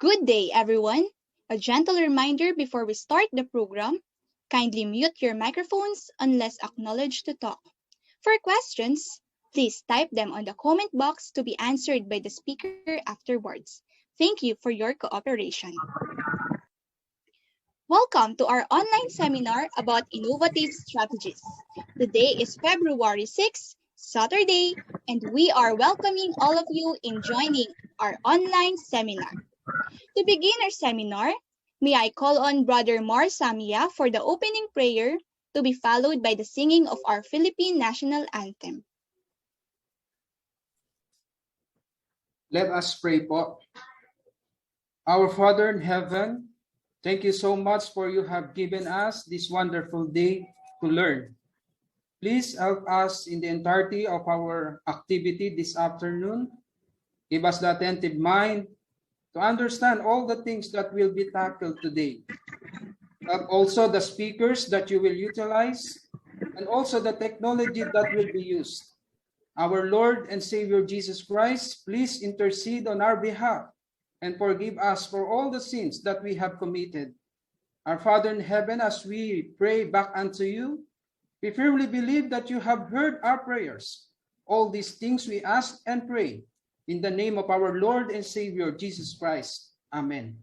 Good day, everyone. A gentle reminder before we start the program, kindly mute your microphones unless acknowledged to talk. For questions, please type them on the comment box to be answered by the speaker afterwards. Thank you for your cooperation. Welcome to our online seminar about innovative strategies. Today is February 6, Saturday, and we are welcoming all of you in joining our online seminar. To begin our seminar, may I call on Brother Mar Samia for the opening prayer to be followed by the singing of our Philippine national anthem. Let us pray po. Our Father in heaven, thank you so much for you have given us this wonderful day to learn. Please help us in the entirety of our activity this afternoon. Give us the attentive mind to understand all the things that will be tackled today. Help also the speakers that you will utilize and also the technology that will be used. Our Lord and Savior Jesus Christ, please intercede on our behalf and forgive us for all the sins that we have committed. Our Father in heaven, as we pray back unto you, we firmly believe that you have heard our prayers. All these things we ask and pray in the name of our Lord and Savior Jesus Christ. Amen.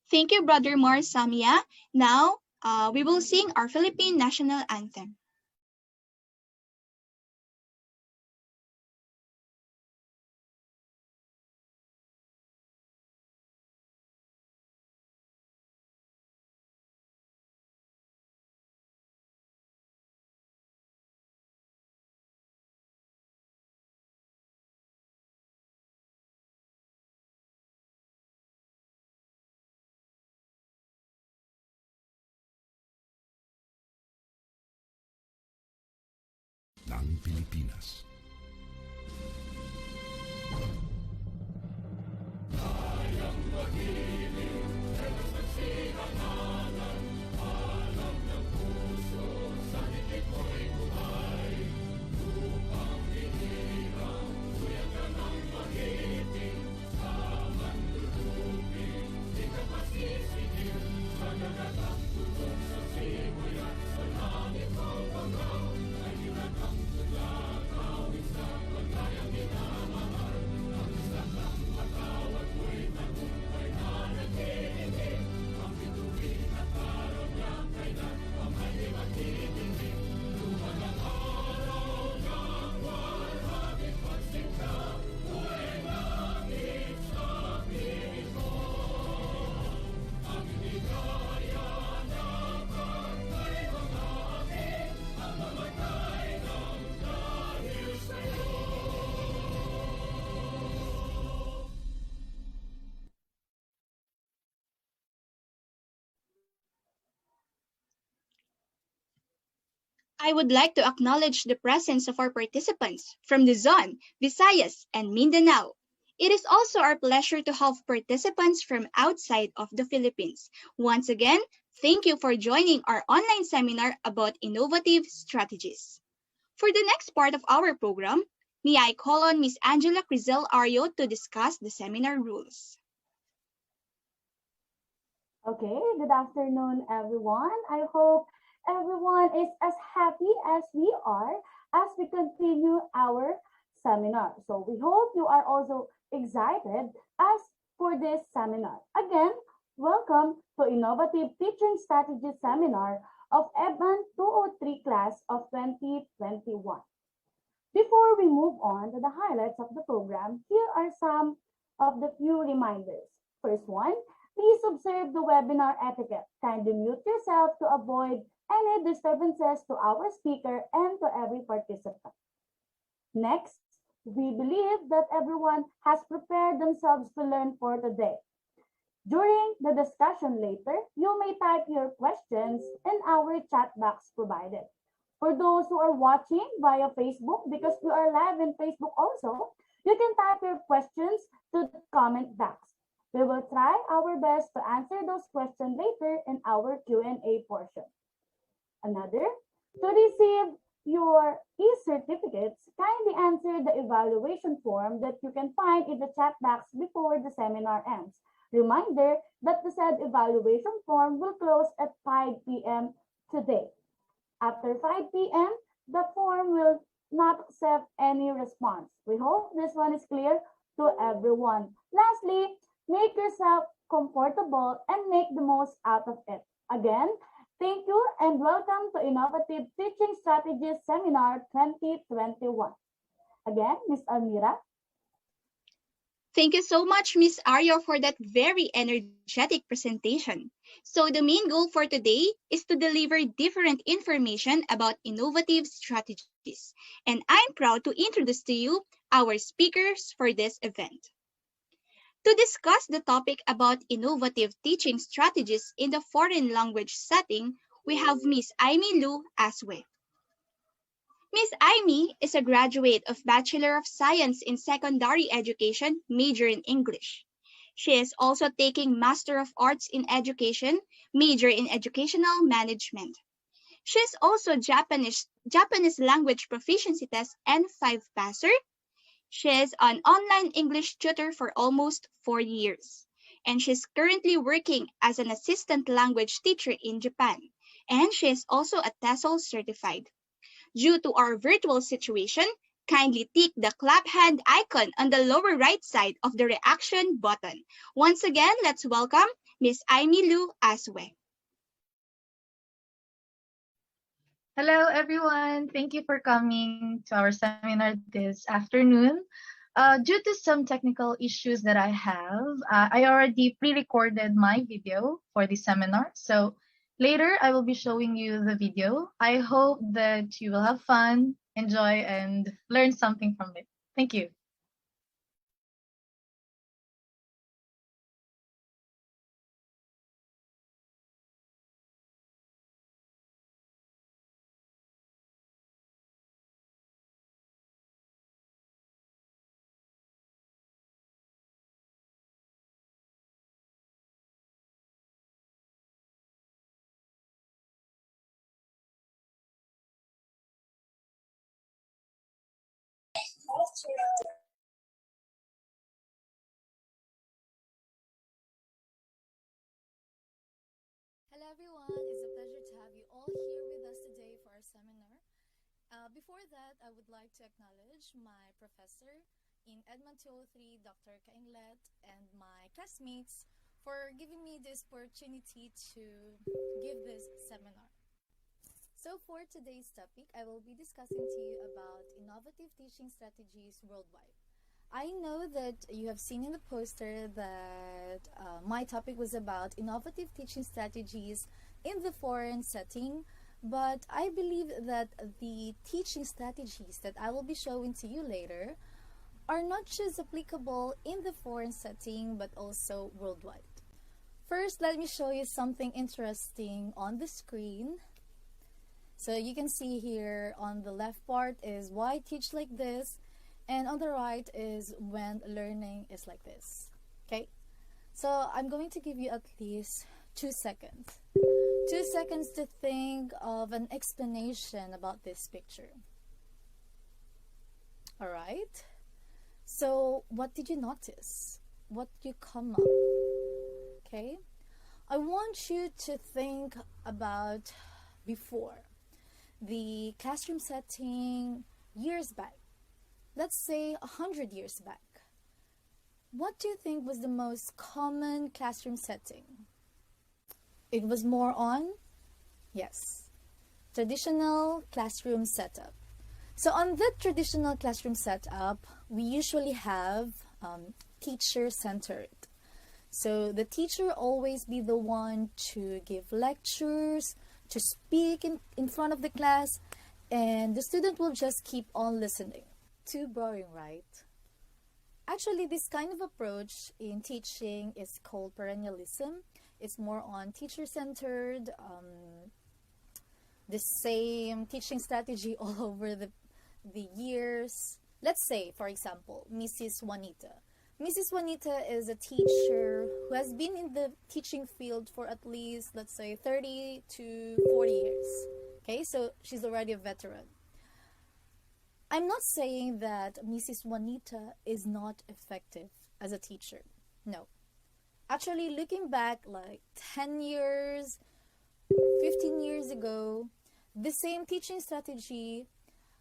Thank you, Brother Mar Samia. Now, we will sing our Philippine national anthem. Ng Pilipinas. I would like to acknowledge the presence of our participants from Luzon, Visayas, and Mindanao. It is also our pleasure to have participants from outside of the Philippines. Once again, thank you for joining our online seminar about innovative strategies. For the next part of our program, may I call on Ms. Angela Crizel Ario to discuss the seminar rules. Okay, good afternoon, everyone. I hope everyone is as happy as we are as we continue our seminar. So we hope you are also excited as for this seminar. Again, Welcome to Innovative Teaching Strategy Seminar of EBAN 203 class of 2021. Before we move on to the highlights of the program, here are some of the few reminders. First one, please observe the webinar etiquette. Kindly mute yourself to avoid any disturbances to our speaker and to every participant. Next, we believe that everyone has prepared themselves to learn for today. During the discussion later, you may type your questions in our chat box provided. For those who are watching via Facebook, because we are live in Facebook also, you can type your questions to the comment box. We will try our best to answer those questions later in our Q&A portion. Another, to receive your e-certificates, kindly answer the evaluation form that you can find in the chat box before the seminar ends. Reminder that the said evaluation form will close at 5 p.m. today. After 5 p.m., the form will not accept any response. We hope this one is clear to everyone. Lastly, make yourself comfortable and make the most out of it. Again, thank you and welcome to Innovative Teaching Strategies Seminar 2021. Again, Ms. Almira. Thank you so much, Miss Aryo, for that very energetic presentation. So the main goal for today is to deliver different information about innovative strategies. And I'm proud to introduce to you our speakers for this event. To discuss the topic about innovative teaching strategies in the foreign language setting, we have Miss Amy Lu Aswe. Miss Amy is a graduate of Bachelor of Science in Secondary Education, major in English. She is also taking Master of Arts in Education, major in Educational Management. She is also Japanese language proficiency test N5 passer. She is an online English tutor for almost 4 years. And she is currently working as an assistant language teacher in Japan. And she is also a TESOL certified. Due to our virtual situation, kindly tick the clap hand icon on the lower right side of the reaction button. Once again, let's welcome Miss Amy Lu Aswe. Hello, everyone. Thank you for coming to our seminar this afternoon. Due to some technical issues that I have, I already pre-recorded my video for the seminar. So later, I will be showing you the video. I hope that you will have fun, enjoy, and learn something from it. Thank you. Hello everyone, it's a pleasure to have you all here with us today for our seminar. Before that, I would like to acknowledge my professor in Edmond 203, Dr. Kainglet, and my classmates for giving me this opportunity to give this seminar. So for today's topic, I will be discussing to you about innovative teaching strategies worldwide. I know that you have seen in the poster that my topic was about innovative teaching strategies in the foreign setting, but I believe that the teaching strategies that I will be showing to you later are not just applicable in the foreign setting, but also worldwide. First, let me show you something interesting on the screen. So you can see here on the left part is why teach like this, and on the right is when learning is like this. Okay, so I'm going to give you at least 2 seconds. 2 seconds to think of an explanation about this picture. All right, so what did you notice? What did you come up? Okay, I want you to think about before the classroom setting years back. Let's say 100 years back. What do you think was the most common classroom setting? It was more on, yes, traditional classroom setup. So on the traditional classroom setup, we usually have teacher-centered. So the teacher always be the one to give lectures, to speak in front of the class, and the student will just keep on listening. Too boring, right? Actually, this kind of approach in teaching is called perennialism. It's more on teacher-centered, the same teaching strategy all over the years. Let's say, for example, Mrs. Juanita. Mrs. Juanita is a teacher who has been in the teaching field for at least, let's say, 30 to 40 years. Okay, so she's already a veteran. I'm not saying that Mrs. Juanita is not effective as a teacher. No. Actually, looking back like 10 years, 15 years ago, the same teaching strategy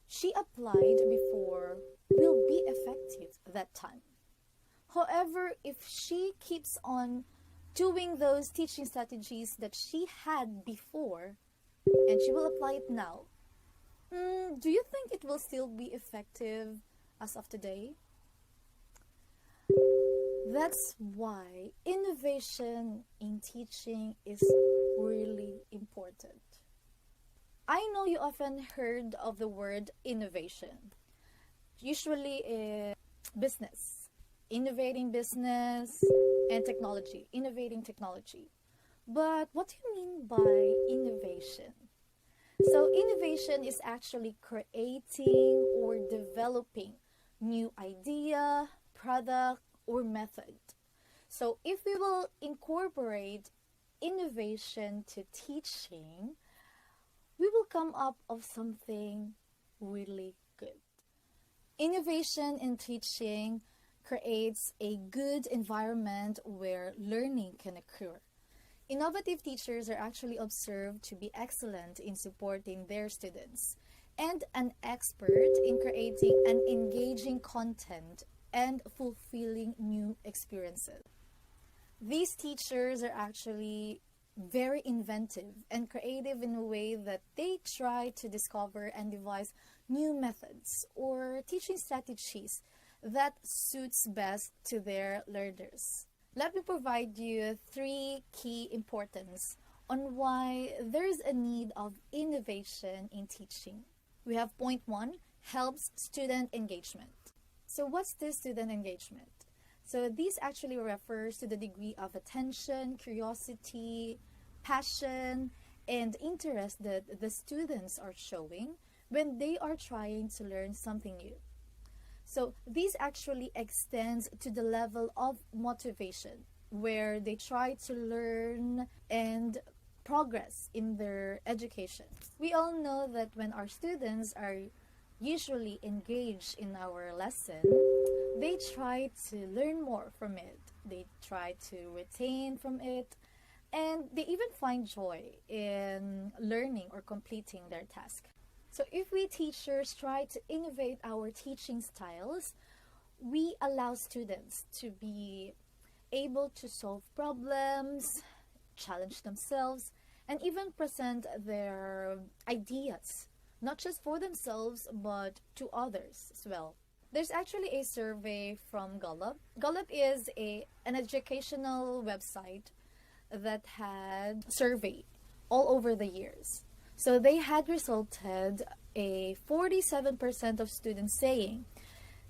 she applied before will be effective that time. However, if she keeps on doing those teaching strategies that she had before and she will apply it now, do you think it will still be effective as of today? That's why innovation in teaching is really important. I know you often heard of the word innovation. Usually in business, innovating business and technology, innovating technology. But what do you mean by innovation? So innovation is actually creating or developing new idea, product, or method. So if we will incorporate innovation to teaching, we will come up of something really good. Innovation in teaching creates a good environment where learning can occur. Innovative teachers are actually observed to be excellent in supporting their students and an expert in creating an engaging content and fulfilling new experiences. These teachers are actually very inventive and creative in a way that they try to discover and devise new methods or teaching strategies that suits best to their learners. Let me provide you 3 key importance on why there's a need of innovation in teaching. We have point 1, helps student engagement. So what's this student engagement? So this actually refers to the degree of attention, curiosity, passion, and interest that the students are showing when they are trying to learn something new. So this actually extends to the level of motivation, where they try to learn and progress in their education. We all know that when our students are usually engaged in our lesson, they try to learn more from it. They try to retain from it, and they even find joy in learning or completing their task. So if we teachers try to innovate our teaching styles, we allow students to be able to solve problems, challenge themselves, and even present their ideas, not just for themselves, but to others as well. There's actually a survey from Gallup. Gallup is an educational website that had survey all over the years. So they had resulted a 47% of students saying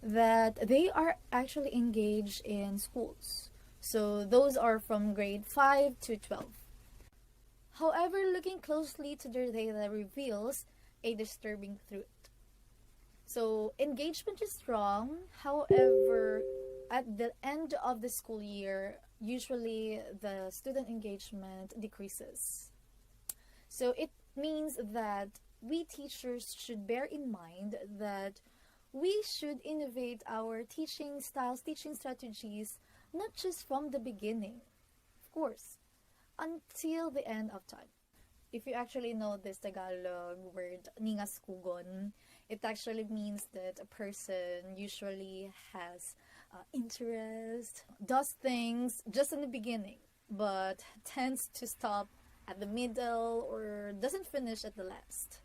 that they are actually engaged in schools. So those are from grade 5 to 12. However, looking closely to their data reveals a disturbing truth. So engagement is strong, however, at the end of the school year, usually the student engagement decreases. So it means that we teachers should bear in mind that we should innovate our teaching styles, teaching strategies, not just from the beginning, of course, until the end of time. If you actually know this Tagalog word, ningaskugon, it actually means that a person usually has interest, does things just in the beginning, but tends to stop at the middle or doesn't finish at the last.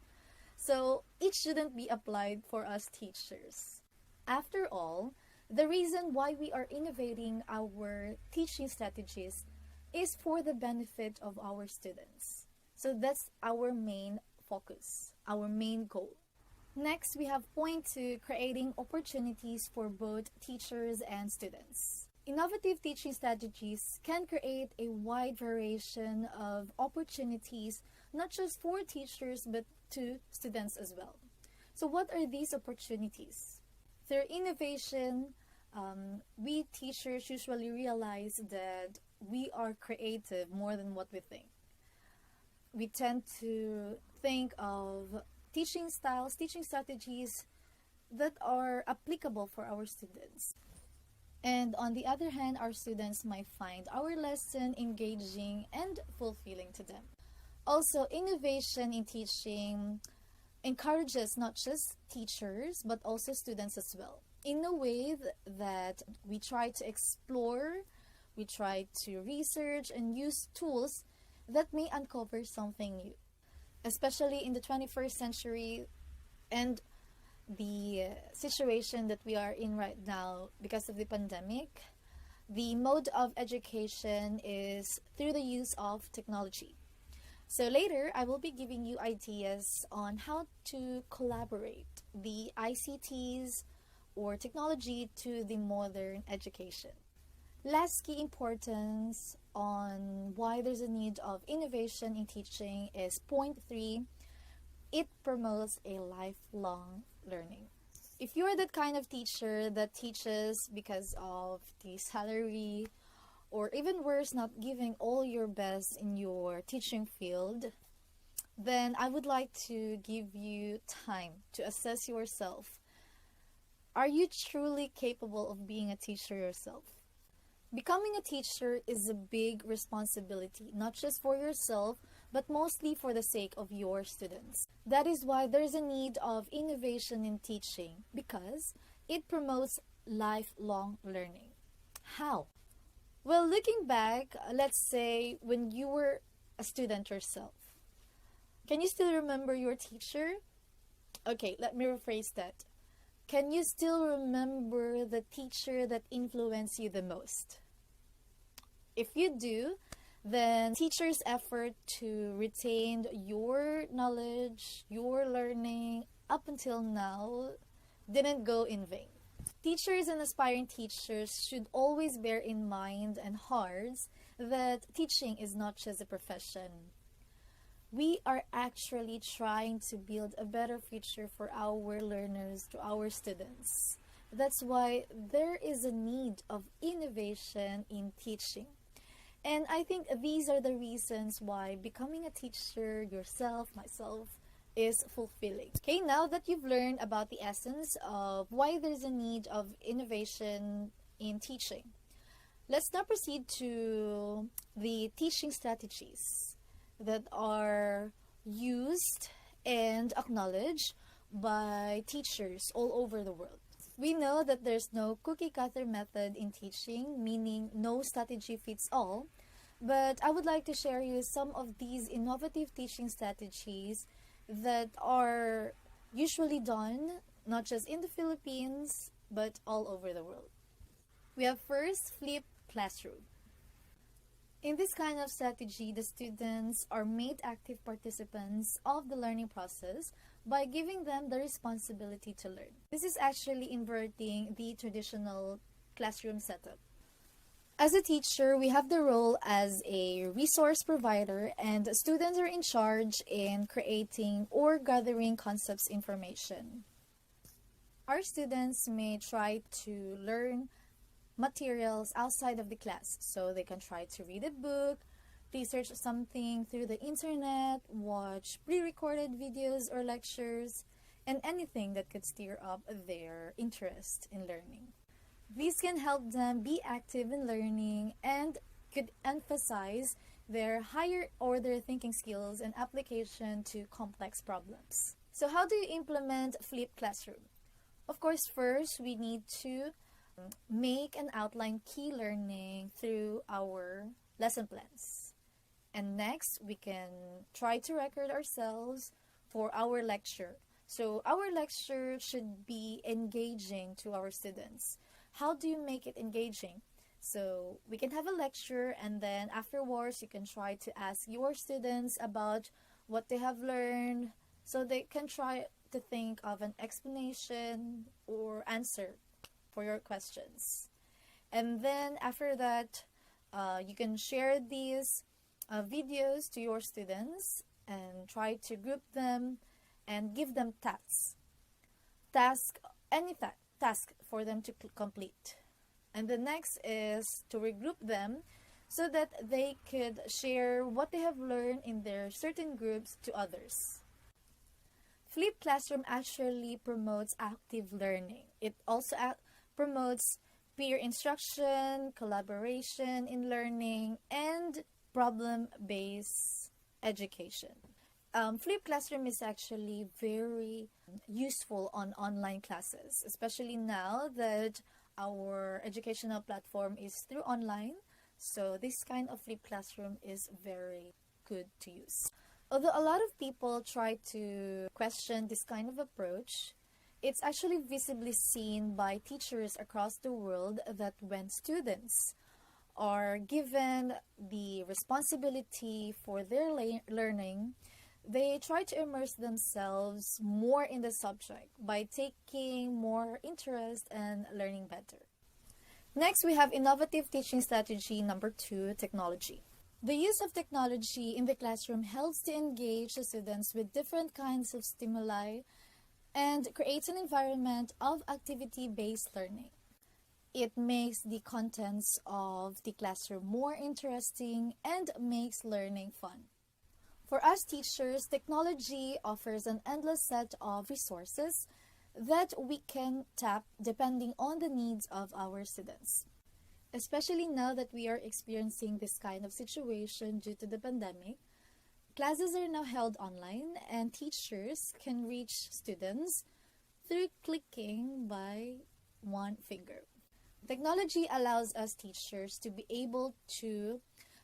So it shouldn't be applied for us teachers. After all, the reason why we are innovating our teaching strategies is for the benefit of our students. So that's our main focus, our main goal. Next, we have point 2, creating opportunities for both teachers and students. Innovative teaching strategies can create a wide variation of opportunities, not just for teachers but to students as well. So what are these opportunities? Through innovation, we teachers usually realize that we are creative more than what we think. We tend to think of teaching styles, teaching strategies that are applicable for our students. And on the other hand, our students might find our lesson engaging and fulfilling to them. Also, innovation in teaching encourages not just teachers but also students as well, in a way that we try to explore, we try to research and use tools that may uncover something new. Especially in the 21st century and the situation that we are in right now because of the pandemic, the mode of education is through the use of technology. So later, I will be giving you ideas on how to collaborate the ICTs or technology to the modern education. Last key importance on why there's a need of innovation in teaching is point 3, it promotes a lifelong learning. If you're that kind of teacher that teaches because of the salary, or even worse, not giving all your best in your teaching field, then I would like to give you time to assess yourself. Are you truly capable of being a teacher yourself? Becoming a teacher is a big responsibility, not just for yourself, but mostly for the sake of your students. That is why there's a need of innovation in teaching, because it promotes lifelong learning. How? Well, looking back, let's say when you were a student yourself, can you still remember your teacher? Okay, let me rephrase that. Can you still remember the teacher that influenced you the most? If you do, then teachers' effort to retain your knowledge, your learning up until now didn't go in vain. Teachers and aspiring teachers should always bear in mind and hearts that teaching is not just a profession. We are actually trying to build a better future for our learners, to our students. That's why there is a need of innovation in teaching. And I think these are the reasons why becoming a teacher yourself, myself, is fulfilling. Okay, now that you've learned about the essence of why there's a need of innovation in teaching, let's now proceed to the teaching strategies that are used and acknowledged by teachers all over the world. We know that there's no cookie-cutter method in teaching, meaning no strategy fits all, but I would like to share you some of these innovative teaching strategies that are usually done not just in the Philippines, but all over the world. We have first, flipped classroom. In this kind of strategy, the students are made active participants of the learning process by giving them the responsibility to learn. This is actually inverting the traditional classroom setup. As a teacher, we have the role as a resource provider, and students are in charge in creating or gathering concepts information. Our students may try to learn materials outside of the class, so they can try to read a book, research something through the internet, watch pre-recorded videos or lectures, and anything that could stir up their interest in learning. These can help them be active in learning and could emphasize their higher order thinking skills and application to complex problems. So how do you implement flipped classroom? Of course, first we need to make and outline key learning through our lesson plans. And next, we can try to record ourselves for our lecture. So our lecture should be engaging to our students. How do you make it engaging? So we can have a lecture, and then afterwards you can try to ask your students about what they have learned, so they can try to think of an explanation or answer for your questions. And then after that, you can share these videos to your students and try to group them and give them tasks. Task for them to complete. And the next is to regroup them so that they could share what they have learned in their certain groups to others. Flipped classroom actually promotes active learning. It also promotes peer instruction, collaboration in learning, and problem-based education. Flipped classroom is actually very useful on online classes, especially now that our educational platform is through online. So this kind of flipped classroom is very good to use. Although a lot of people try to question this kind of approach, it's actually visibly seen by teachers across the world that when students are given the responsibility for their learning, they try to immerse themselves more in the subject by taking more interest and learning better. Next, we have innovative teaching strategy number 2, technology. The use of technology in the classroom helps to engage the students with different kinds of stimuli and creates an environment of activity-based learning. It makes the contents of the classroom more interesting and makes learning fun. For us teachers, technology offers an endless set of resources that we can tap depending on the needs of our students. Especially now that we are experiencing this kind of situation due to the pandemic, classes are now held online and teachers can reach students through clicking by one finger. Technology allows us teachers to be able to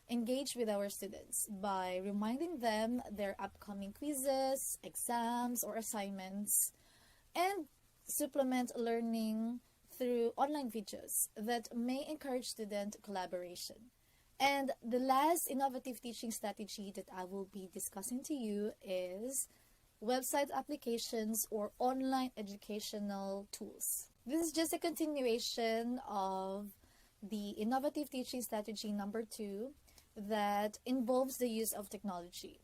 engage with our students by reminding them their upcoming quizzes, exams, or assignments, and supplement learning through online videos that may encourage student collaboration. And the last innovative teaching strategy that I will be discussing to you is website applications or online educational tools. This is just a continuation of the innovative teaching strategy number 2 that involves the use of technology.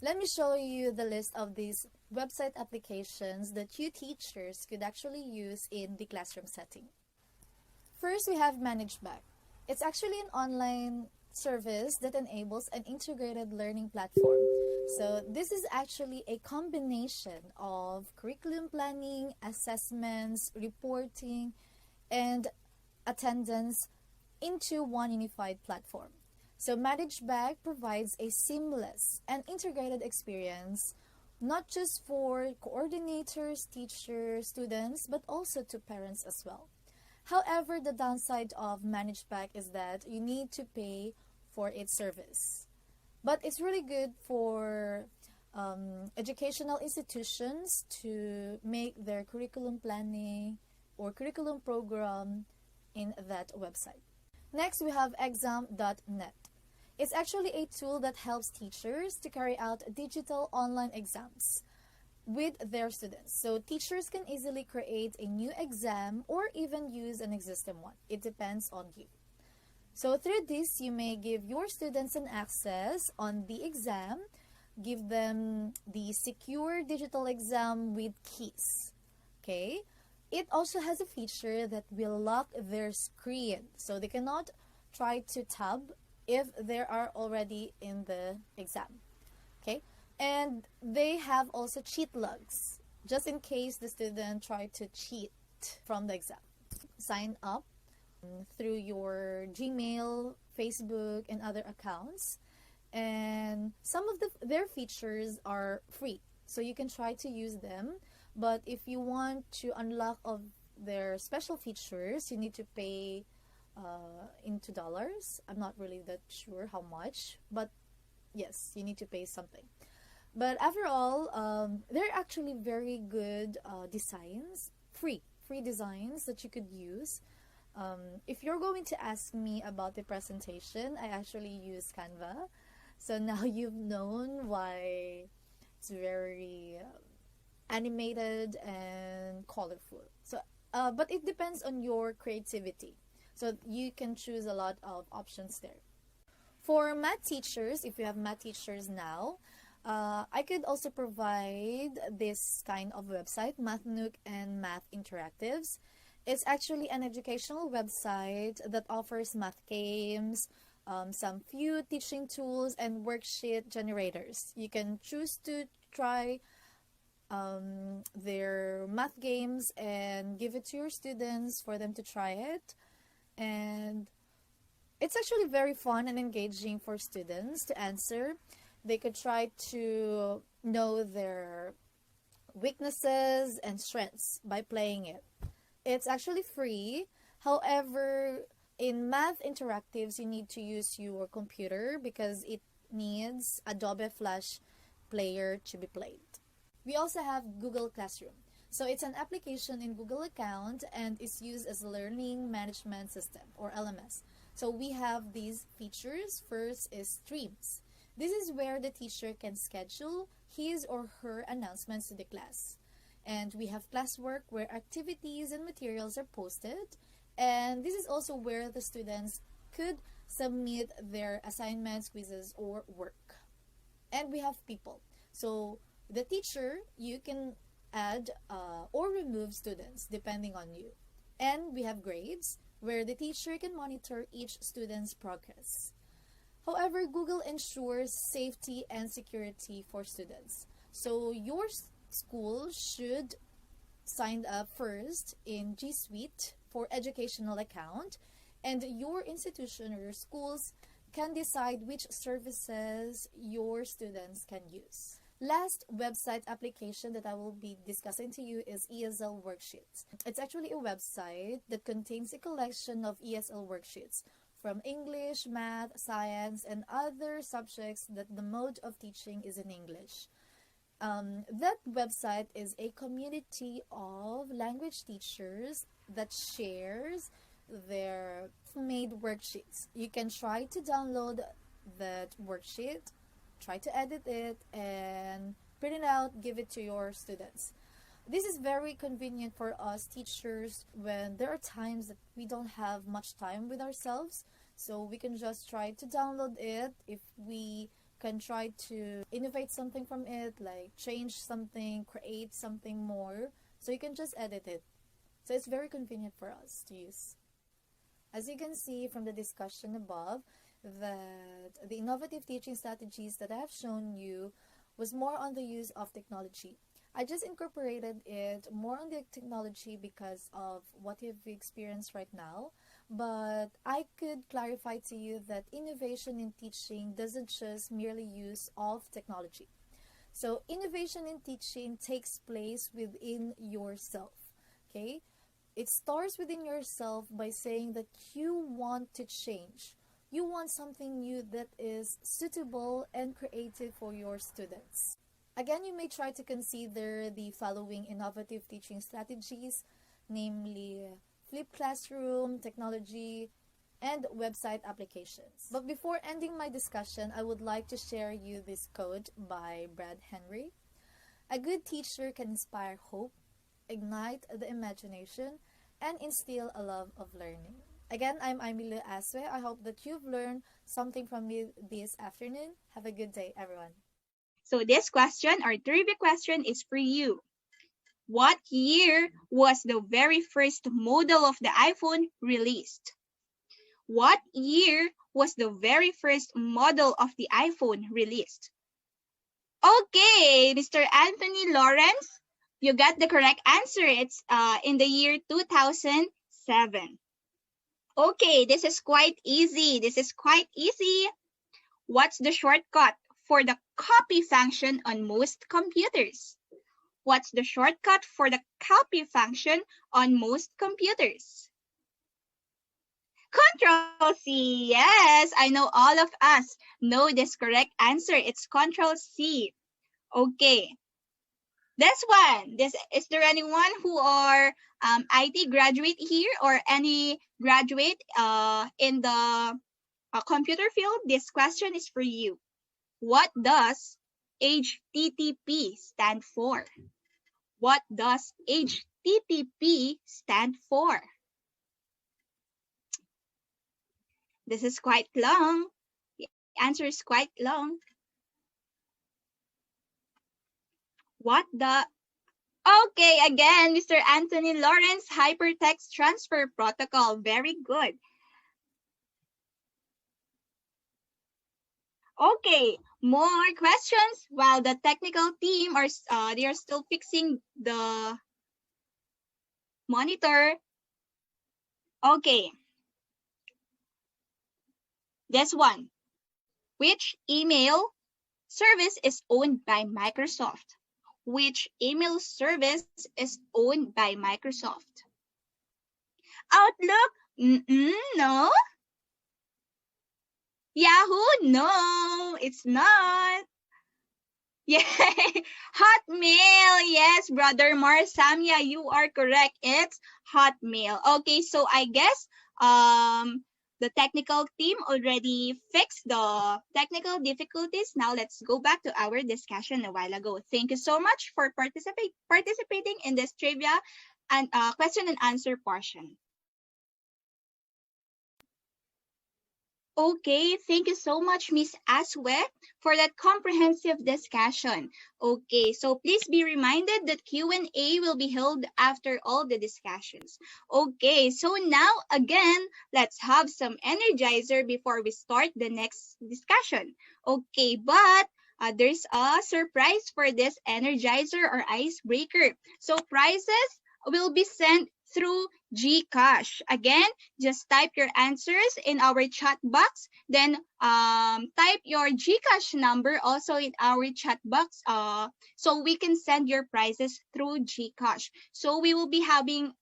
Let me show you the list of these website applications that you teachers could actually use in the classroom setting. First, we have ManageBack. It's actually an online service that enables an integrated learning platform. So this is actually a combination of curriculum planning, assessments, reporting, and attendance into one unified platform. So ManageBack provides a seamless and integrated experience, not just for coordinators, teachers, students, but also to parents as well. However, the downside of ManageBack is that you need to pay for its service. But it's really good for educational institutions to make their curriculum planning or curriculum program in that website. Next, we have exam.net. It's actually a tool that helps teachers to carry out digital online exams with their students. So teachers can easily create a new exam or even use an existing one. It depends on you. So through this, you may give your students an access on the exam, give them the secure digital exam with keys. Okay? It also has a feature that will lock their screen, so they cannot try to tab if they are already in the exam. Okay? And they have also cheat logs, just in case the student tried to cheat from the exam. Sign up through your Gmail, Facebook, and other accounts. And some of their features are free, so you can try to use them. But if you want to unlock of their special features, you need to pay into dollars. I'm not really that sure how much, but yes, you need to pay something. But after all, they're actually very good designs, free designs that you could use. If you're going to ask me about the presentation, I actually use Canva. So now you've known why it's very animated and colorful. So, but it depends on your creativity. So you can choose a lot of options there. For math teachers, if you have math teachers now, I could also provide this kind of website, MathNook and Math Interactives. It's actually an educational website that offers math games, some few teaching tools, and worksheet generators. You can choose to try their math games and give it to your students for them to try it. And it's actually very fun and engaging for students to answer. They could try to know their weaknesses and strengths by playing it. It's actually free. However, in Math Interactives, you need to use your computer because it needs Adobe Flash Player to be played. We also have Google Classroom. So it's an application in Google account and is used as a learning management system or LMS. So we have these features. First is streams. This is where the teacher can schedule his or her announcements to the class. And we have classwork where activities and materials are posted. And this is also where the students could submit their assignments, quizzes, or work. And we have people. So the teacher, you can add or remove students depending on you. And we have grades where the teacher can monitor each student's progress. However, Google ensures safety and security for students. So your school should sign up first in G Suite for educational account, and your institution or your schools can decide which services your students can use. Last website application that I will be discussing to you is ESL Worksheets. It's actually a website that contains a collection of ESL worksheets from English, math, science, and other subjects that the mode of teaching is in English. That website is a community of language teachers that shares their made worksheets. You can try to download that worksheet, try to edit it, and print it out, give it to your students. This is very convenient for us teachers when there are times that we don't have much time with ourselves. So we can just try to download it. If we can try to innovate something from it, like change something, create something more, so you can just edit it. So it's very convenient for us to use. As you can see from the discussion above, that the innovative teaching strategies that I have shown you was more on the use of technology. I just incorporated it more on the technology because of what we've experienced right now, but I could clarify to you that innovation in teaching doesn't just merely use of technology. So innovation in teaching takes place within yourself, okay? It starts within yourself by saying that you want to change. You want something new that is suitable and creative for your students. Again, you may try to consider the following innovative teaching strategies, namely flipped classroom, technology, and website applications. But before ending my discussion, I would like to share you this quote by Brad Henry. A good teacher can inspire hope, ignite the imagination, and instill a love of learning. Again, I'm Aimile Aswe. I hope that you've learned something from me this afternoon. Have a good day, everyone. So this question or trivia question is for you. What year was the very first model of the iPhone released? What year was the very first model of the iPhone released? Okay, Mr. Anthony Lawrence, you got the correct answer. It's in the year 2007. Okay, this is quite easy. What's the shortcut for the copy function on most computers? What's the shortcut for the copy function on most computers? Control C. Yes, I know all of us know this correct answer. It's Control C. Okay. This one. Is there anyone who are IT graduate here or any graduate in the computer field? This question is for you. What does HTTP stand for? What does HTTP stand for? This is quite long. The answer is quite long. What the? Okay, again, Mr. Anthony Lawrence, Hypertext Transfer Protocol. Very good. Okay, more questions while the technical team they are still fixing the monitor. Okay. This one. Which email service is owned by Microsoft? Which email service is owned by Microsoft? Outlook? No. Yahoo? No, it's not. Yeah. Hotmail. Yes, brother Marsamia, you are correct. It's Hotmail. Okay, so I guess the technical team already fixed the technical difficulties. Now let's go back to our discussion a while ago. Thank you so much for participating in this trivia and question and answer portion. Okay, thank you so much, Miss Aswe, for that comprehensive discussion. Okay, so please be reminded that Q&A will be held after all the discussions. Okay, so now again, let's have some energizer before we start the next discussion. Okay, but there's a surprise for this energizer or icebreaker. So prizes will be sent through GCash. Again, just type your answers in our chat box. Then type your GCash number also in our chat box so we can send your prizes through GCash. So we will be having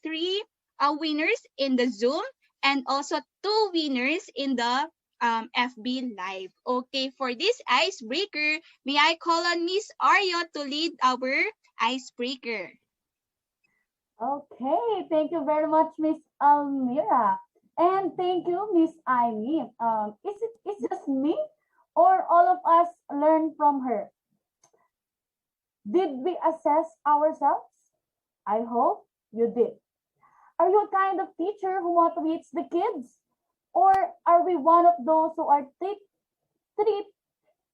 three winners in the Zoom and also two winners in the FB Live. Okay, for this icebreaker, may I call on Miss Aryo to lead our icebreaker? Okay, thank you very much, Miss Almira. And thank you, Miss Amy. It's just me or all of us learn from her? Did we assess ourselves? I hope you did. Are you a kind of teacher who motivates the kids? Or are we one of those who are treat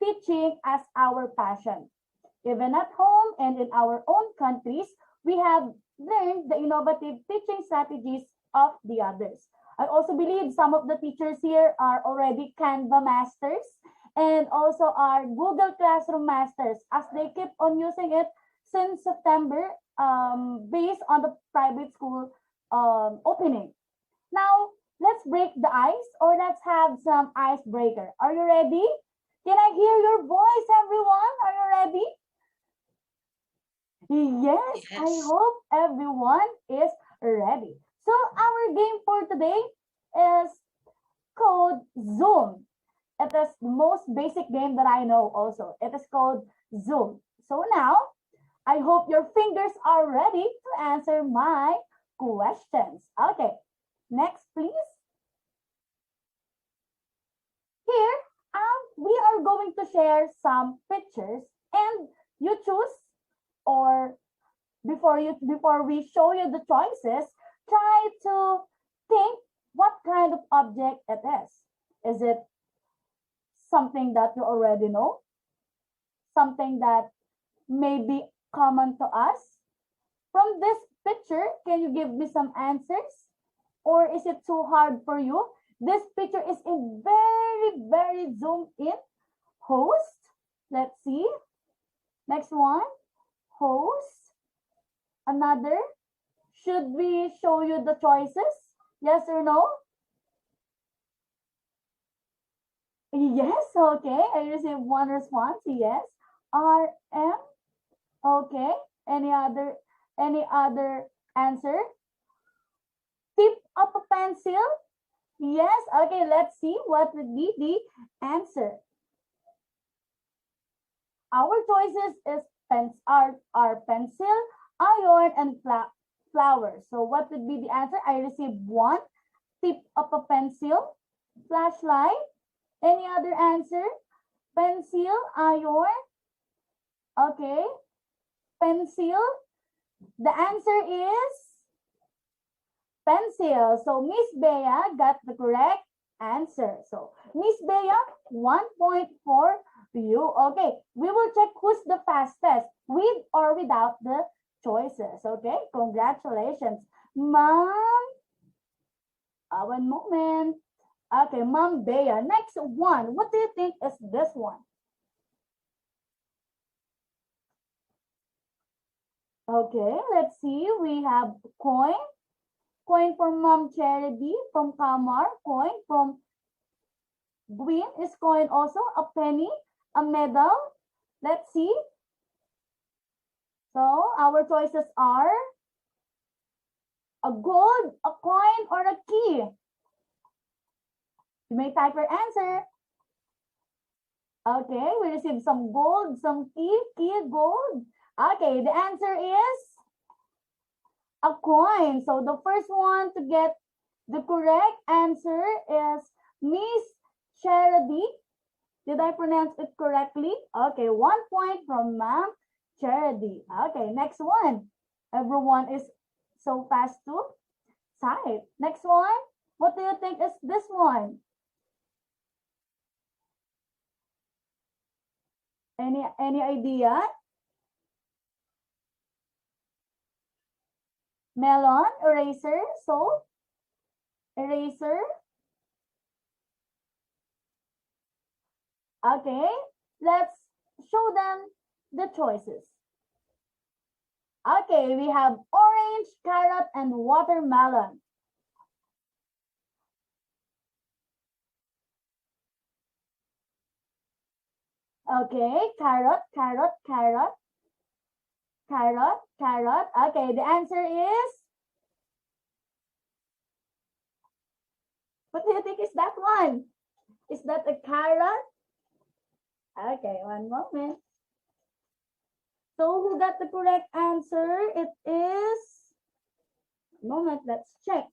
teaching as our passion? Even at home and in our own countries, we have learned the innovative teaching strategies of the others. I also believe some of the teachers here are already Canva masters and also are Google Classroom masters as they keep on using it since September based on the private school opening. Now, let's break the ice or let's have some icebreaker. Are you ready? Can I hear your voice, everyone? Are you ready? Yes, I hope everyone is ready. So our game for today is called Zoom. It is the most basic game that I know also. It is called Zoom. So now, I hope your fingers are ready to answer my questions. Okay, next please. Here, we are going to share some pictures and you choose or before we show you the choices, try to think what kind of object it is. Is it something that you already know? Something that may be common to us? From this picture, can you give me some answers? Or is it too hard for you? This picture is in very zoomed in. Host. Let's see. Next one. Host. Another. Should we show you the choices? Yes or no? Yes, okay. I received one response. Yes. RM. Okay. Any other answer? Tip of a pencil? Yes. Okay, let's see what would be the answer. Our choices is are pencil, iron, and flower. So what would be the answer? I received one. Tip of a pencil, flashlight. Any other answer? Pencil, iron. Okay. Pencil. The answer is pencil. So Miss Bea got the correct answer. So Miss Bea, 1 point for you. Okay, we will check who's the fastest, with or without the choices. Okay, congratulations. Mom, 1 moment. Okay, Mom Bea, next one. What do you think is this one? Okay, let's see. We have coin. Coin from Mom Charity, from Kamar. Coin from Green is coin also. A penny, a medal. Let's see. So our choices are a gold, a coin, or a key. You may type your answer. Okay, we received some gold, some key, gold. Okay, the answer is a coin. So the first one to get the correct answer is Miss Charity. Did I pronounce it correctly? Okay, 1 point from Ma'am Charity. Okay, next one. Everyone is so fast to type. Next one. What do you think is this one? Any idea? Melon, eraser, soap, eraser. Okay, let's show them the choices. Okay, we have orange, carrot, and watermelon. Okay, carrot, carrot, carrot, carrot, carrot. Okay, the answer is, what do you think is that one? Is that a carrot? Okay, 1 moment. So who got the correct answer? It is, moment, let's check.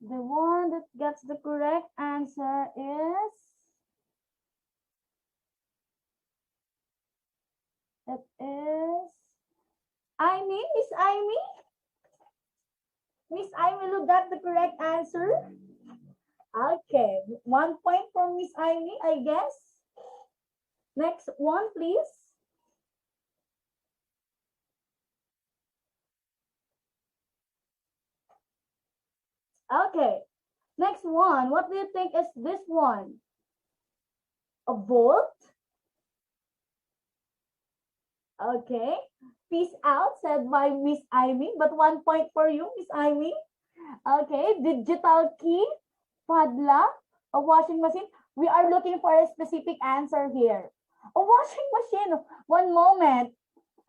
The one that gets the correct answer is, it is Amy. Miss Amy? Miss Amy, who got the correct answer? Okay, 1 point for Miss Amy, I guess. Next one, please. Okay, next one. What do you think is this one? A volt? Okay. Peace out, said by Miss Amy, but 1 point for you, Miss Amy. Okay, digital key, padlock, a washing machine. We are looking for a specific answer here. A washing machine. 1 moment.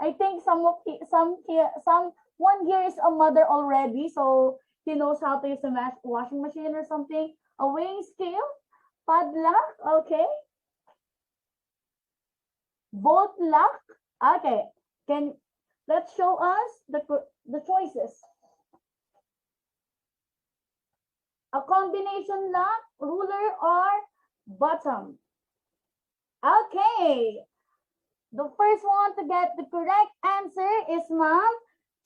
I think someone here is a mother already, so he knows how to use a washing machine or something. A weighing scale, padlock. Okay. Bolt lock. Okay. Let's show us the choices. A combination lock, ruler, or bottom. Okay. The first one to get the correct answer is Ma'am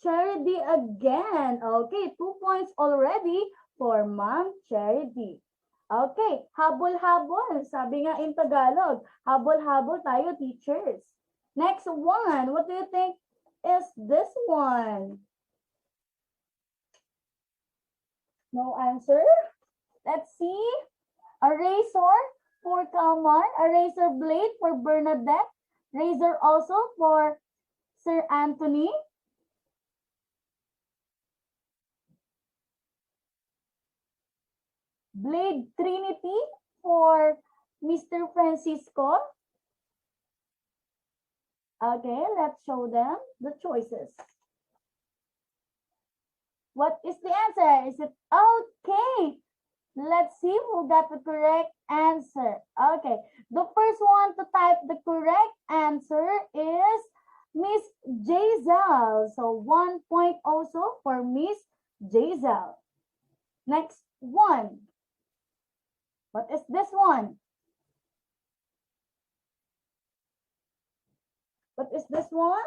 Charity again. Okay, 2 points already for Ma'am Charity. Okay, habol-habol. Sabi nga in Tagalog, habol-habol tayo, teachers. Next one, what do you think is this one? No answer? Let's see. A razor for Kalmar, a razor blade for Bernadette, razor also for Sir Anthony. Blade Trinity for Mr. Francisco. Okay, let's show them the choices. What is the answer? Is it okay? Let's see who got the correct answer. Okay, the first one to type the correct answer is Miss Jazel. So 1 point also for Miss Jazel. Next one. What is this one? What is this one?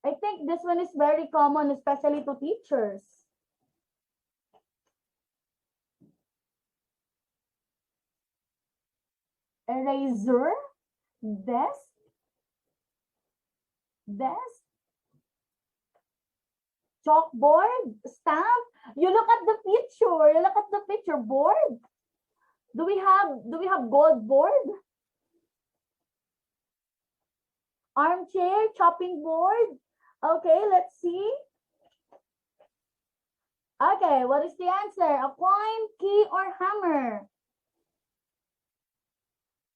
I think this one is very common, especially to teachers. Eraser, desk, desk, chalkboard, stamp. You look at the picture. You look at the picture. Board. Do we have gold board? Armchair, chopping board. Okay, let's see. Okay, what is the answer? A coin, key, or hammer?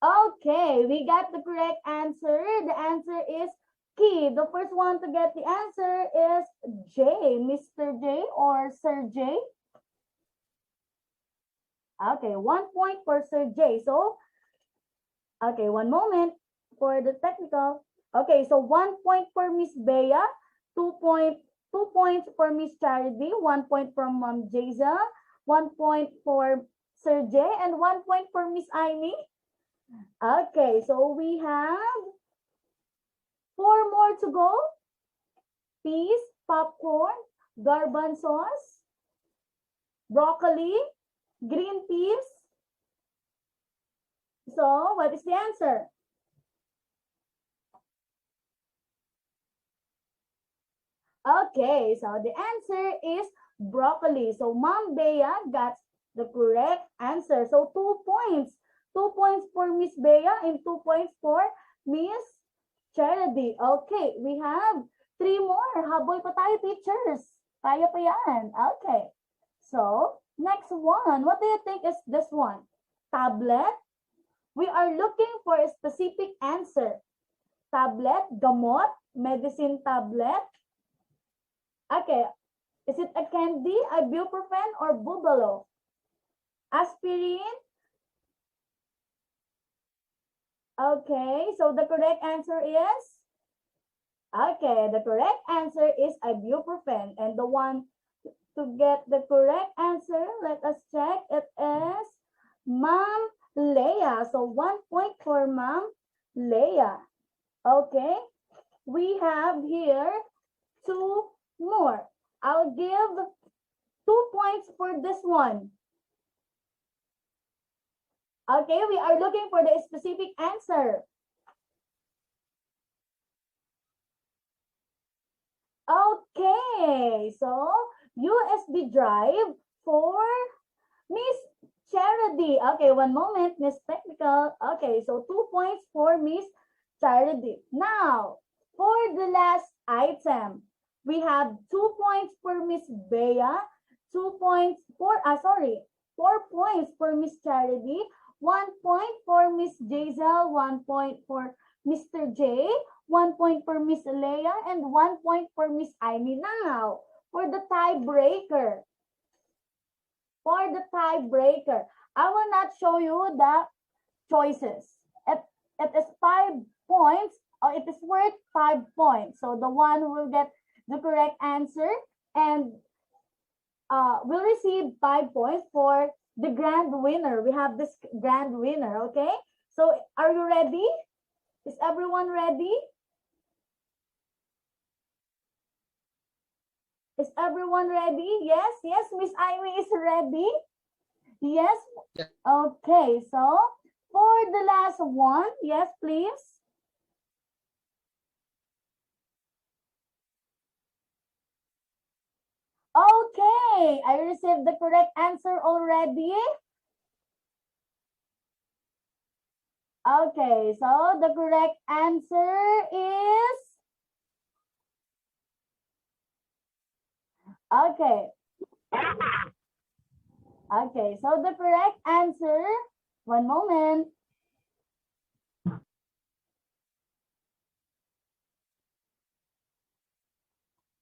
Okay, we got the correct answer. The answer is key. The first one to get the answer is J, Mr. J or Sir J. Okay, 1 point for Sir J. So, okay, one moment for the technical. Okay, so 1 point for Miss Bea, 2 points for Miss Charity, 1 point from Mom Jaza, 1 point for Sir J, and 1 point for Miss Amy. Okay, so we have 4 more to go. Peas, popcorn, garbanzos, broccoli, green peas. So, what is the answer? Okay, so the answer is broccoli. So, Mom Bea got the correct answer. So, 2 points. 2 points for Miss Bea and 2 points for Miss Charity. Okay, we have 3 more. Habol pa tayo, teachers. Kaya pa yan. Okay. So, next one. What do you think is this one? Tablet? We are looking for a specific answer. Tablet, gamot, medicine tablet. Okay, is it a candy, ibuprofen, or bubalo? Aspirin? Okay, so the correct answer is? Okay, the correct answer is ibuprofen. And the one to get the correct answer, let us check. It is Ma'am Leah. So 1 point for Ma'am Leah. Okay, we have here 2 more. I'll give 2 points for this one. Okay, we are looking for the specific answer. Okay, so USB drive for Miss Charity. Okay, one moment, Miss Technical. Okay, so 2 points for Miss Charity. Now, for the last item, we have 2 points for Miss Bea, 4 points for Miss Charity, 1 point for Miss Jazel, 1 point for Mr. J, 1 point for Miss Leah, and 1 point for Miss Amy. Now, for the tiebreaker. I will not show you the choices. It is 5 points, or it is worth 5 points. So the one who will get the correct answer and will receive 5 points for the grand winner. We have this grand winner, okay? So are you ready? Is everyone ready? Is everyone ready? Yes, Miss Amy is ready. Yes? Okay, so for the last one, yes, please. Okay, I received the correct answer already. Okay, so the correct answer is... Okay. Okay, so the correct answer, one moment.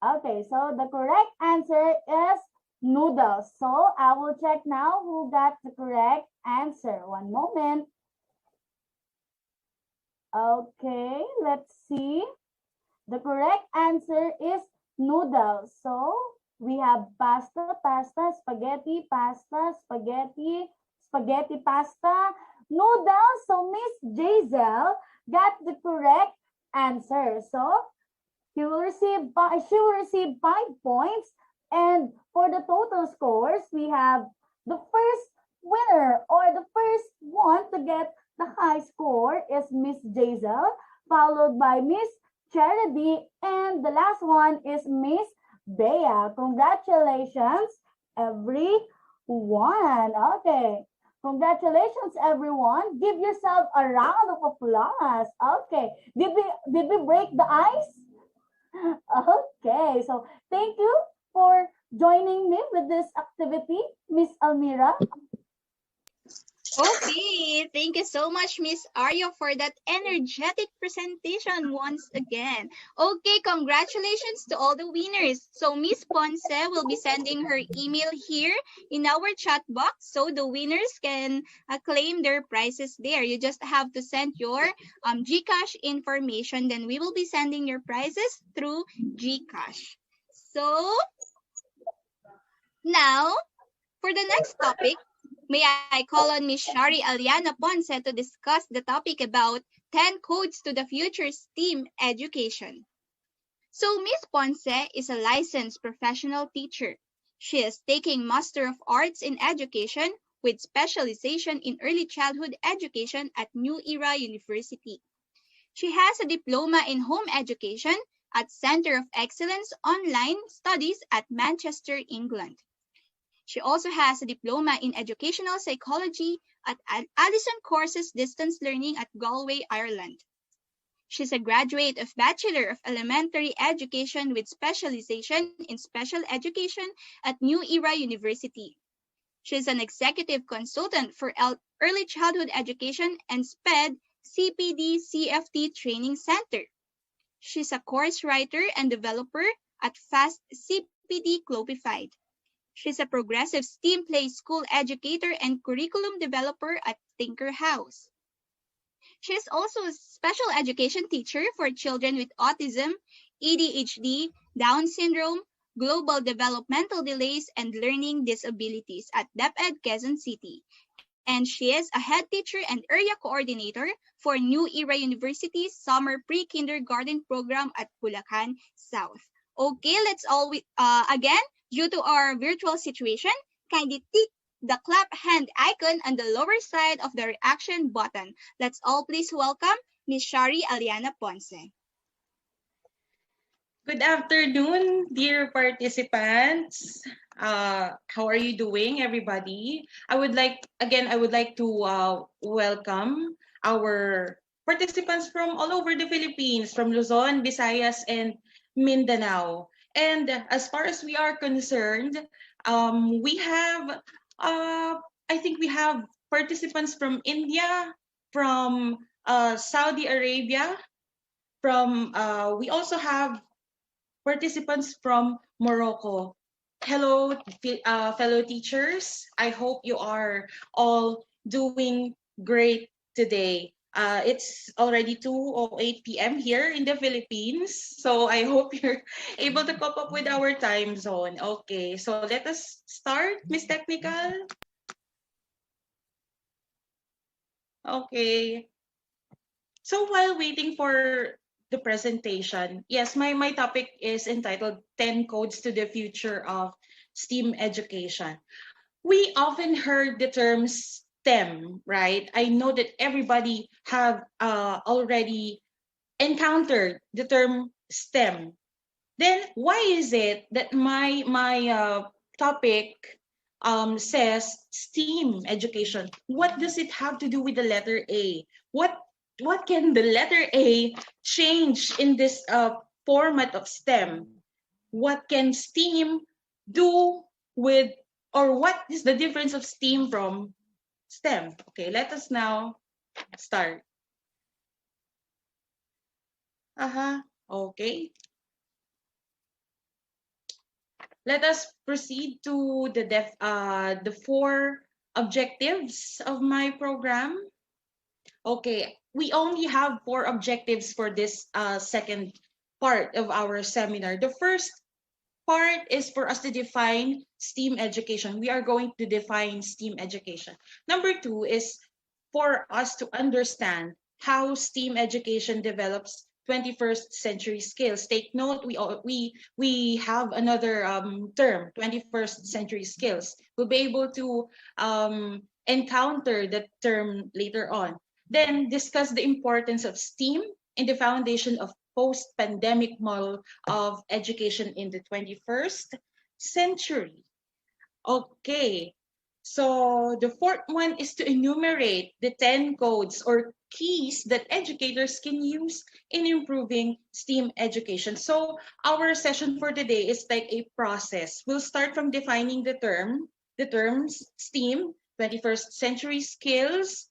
Okay, so the correct answer is noodles. So I will check now who got the correct answer. One moment. Okay, let's see. The correct answer is noodles. So we have pasta, pasta, spaghetti, pasta, spaghetti, spaghetti, pasta, noodles. So Miss Jazel got the correct answer. So she will receive 5 points. And for the total scores, we have the first winner or the first one to get the high score is Miss Jazel, followed by Miss Charity, and the last one is Miss Bea. Congratulations, everyone. Okay. Congratulations, everyone. Give yourself a round of applause. Okay. Did we break the ice? Okay, so thank you for joining me with this activity, Miss Almira. Okay, thank you so much, Miss Aryo, for that energetic presentation once again. Okay, congratulations to all the winners. So Miss Ponce will be sending her email here in our chat box so the winners can claim their prizes there. You just have to send your GCash information, then we will be sending your prizes through GCash. So now, for the next topic, may I call on Ms. Shari Aliana Ponce to discuss the topic about 10 codes to the future STEAM education. So Ms. Ponce is a licensed professional teacher. She is taking Master of Arts in Education with specialization in early childhood education at New Era University. She has a diploma in home education at Center of Excellence Online Studies at Manchester, England. She also has a diploma in educational psychology at Addison Courses Distance Learning at Galway, Ireland. She's a graduate of Bachelor of Elementary Education with specialization in special education at New Era University. She's an executive consultant for Early Childhood Education and SPED CPD CFT Training Center. She's a course writer and developer at FAST CPD Globified. She's a progressive STEAM Play school educator and curriculum developer at Tinker House. She is also a special education teacher for children with autism, ADHD, Down syndrome, global developmental delays, and learning disabilities at DepEd Quezon City. And she is a head teacher and area coordinator for New Era University's summer pre-kindergarten program at Bulacan South. Okay, let's all again, due to our virtual situation, kindly tick the clap hand icon on the lower side of the reaction button. Let's all please welcome Ms. Shari Aliana Ponce. Good afternoon, dear participants. How are you doing, everybody? I would like to welcome our participants from all over the Philippines, from Luzon, Visayas, and Mindanao. And as far as we are concerned, we have, I think we have participants from India, from Saudi Arabia, we also have participants from Morocco. Hello, fellow teachers. I hope you are all doing great today. It's already 2:08 p.m. here in the Philippines, so I hope you're able to cope up with our time zone. Okay, so let us start, Miss Technical. Okay. So while waiting for the presentation, yes, my topic is entitled 10 Codes to the Future of STEAM Education. We often heard the term STEM, right? I know that everybody have already encountered the term STEM. Then why is it that my topic says STEAM education? What does it have to do with the letter A? What can the letter A change in this format of STEM? What can STEAM do with, or what is the difference of STEAM from STEM? Okay, let us now start. Okay. let us proceed to the four objectives of my program. Okay, we only have four objectives for this second part of our seminar. The first part is for us to define STEAM education. We are going to define STEAM education. Number two is for us to understand how STEAM education develops 21st century skills. Take note, we have another term, 21st century skills. We'll be able to encounter that term later on. Then discuss the importance of STEAM in the foundation of post-pandemic model of education in the 21st century. Okay, so the fourth one is to enumerate the 10 codes or keys that educators can use in improving STEAM education. So our session for today is like a process. We'll start from defining the terms STEAM, 21st century skills,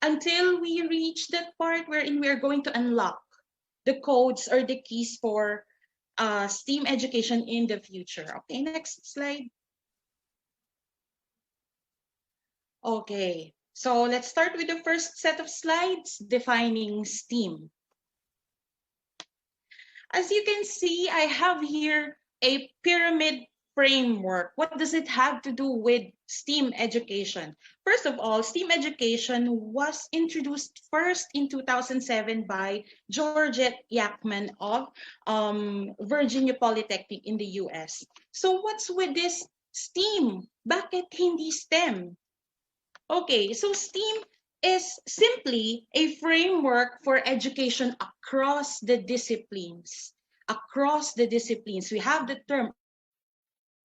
until we reach that part wherein we are going to unlock the codes or the keys for STEAM education in the future. Okay, next slide. Okay, so let's start with the first set of slides, defining STEAM. As you can see, I have here a pyramid framework. What does it have to do with STEAM education? First of all, STEAM education was introduced first in 2007 by Georgette Yackman of Virginia Polytechnic in the US. So what's with this STEAM? Bakit hindi STEM? Okay, so STEAM is simply a framework for education across the disciplines. Across the disciplines. We have the term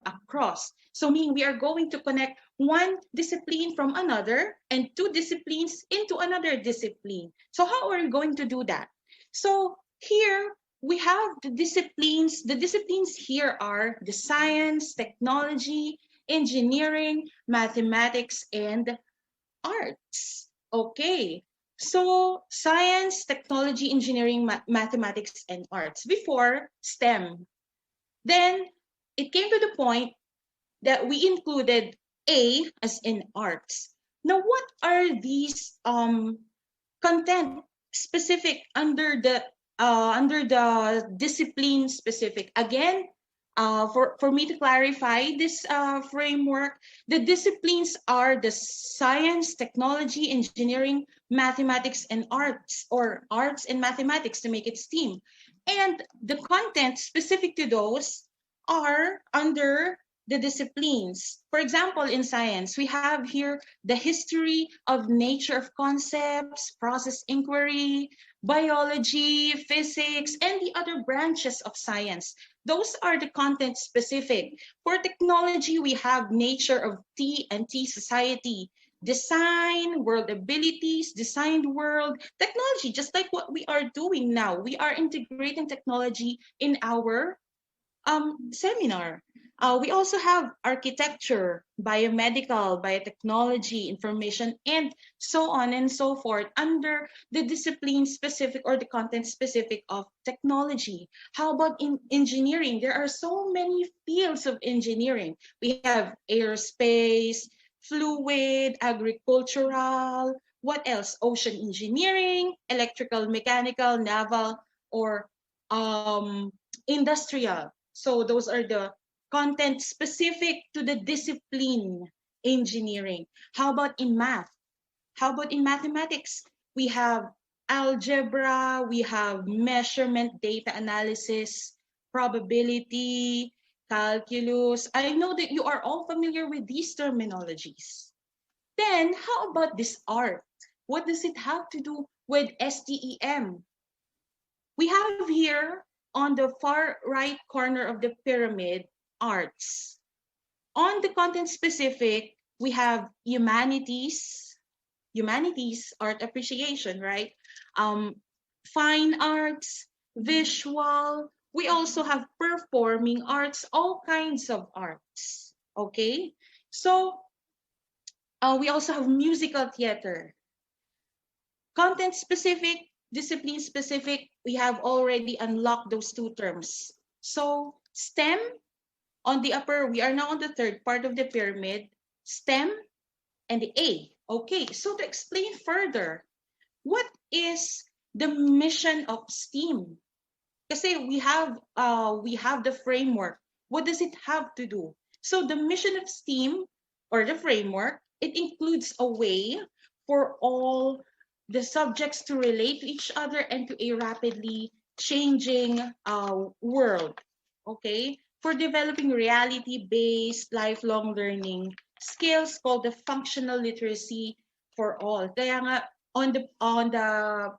across. So meaning we are going to connect one discipline from another and two disciplines into another discipline. So how are we going to do that? So here we have the disciplines. The disciplines here are the science, technology, engineering, mathematics, and arts. Okay. So science, technology, engineering, mathematics, and arts before STEM. Then it came to the point that we included A as in arts. Now, what are these content specific under the discipline specific? Again, for me to clarify this framework, the disciplines are the science, technology, engineering, mathematics, and arts, or arts and mathematics to make it STEAM. And the content specific to those are under the disciplines. For example, in science, we have here the history of nature of concepts, process inquiry, biology, physics, and the other branches of science. Those are the content specific. For technology, we have nature of T and T society, design, world abilities, designed world, technology, just like what we are doing now. We are integrating technology in our seminar. We also have architecture, biomedical, biotechnology, information, and so on and so forth under the discipline specific or the content specific of technology. How about in engineering? There are so many fields of engineering. We have aerospace, fluid, agricultural, what else? Ocean engineering, electrical, mechanical, naval, or industrial. So those are the content specific to the discipline engineering. How about in math? How about in mathematics? We have algebra, we have measurement data analysis, probability, calculus. I know that you are all familiar with these terminologies. Then how about this art? What does it have to do with STEM? We have here on the far right corner of the pyramid, arts. On the content specific, we have humanities, art appreciation, right? Fine arts, visual. We also have performing arts, all kinds of arts, okay? So we also have musical theater. Content specific, discipline specific, we have already unlocked those two terms. So STEM On the upper, we are now on the third part of the pyramid, STEM and the A. Okay, so to explain further, what is the mission of STEAM? Kasi we have the framework. What does it have to do? So the mission of STEAM, or the framework, it includes a way for all the subjects to relate to each other and to a rapidly changing world. Okay? For developing reality-based lifelong learning skills called the functional literacy for all. Kaya nga on the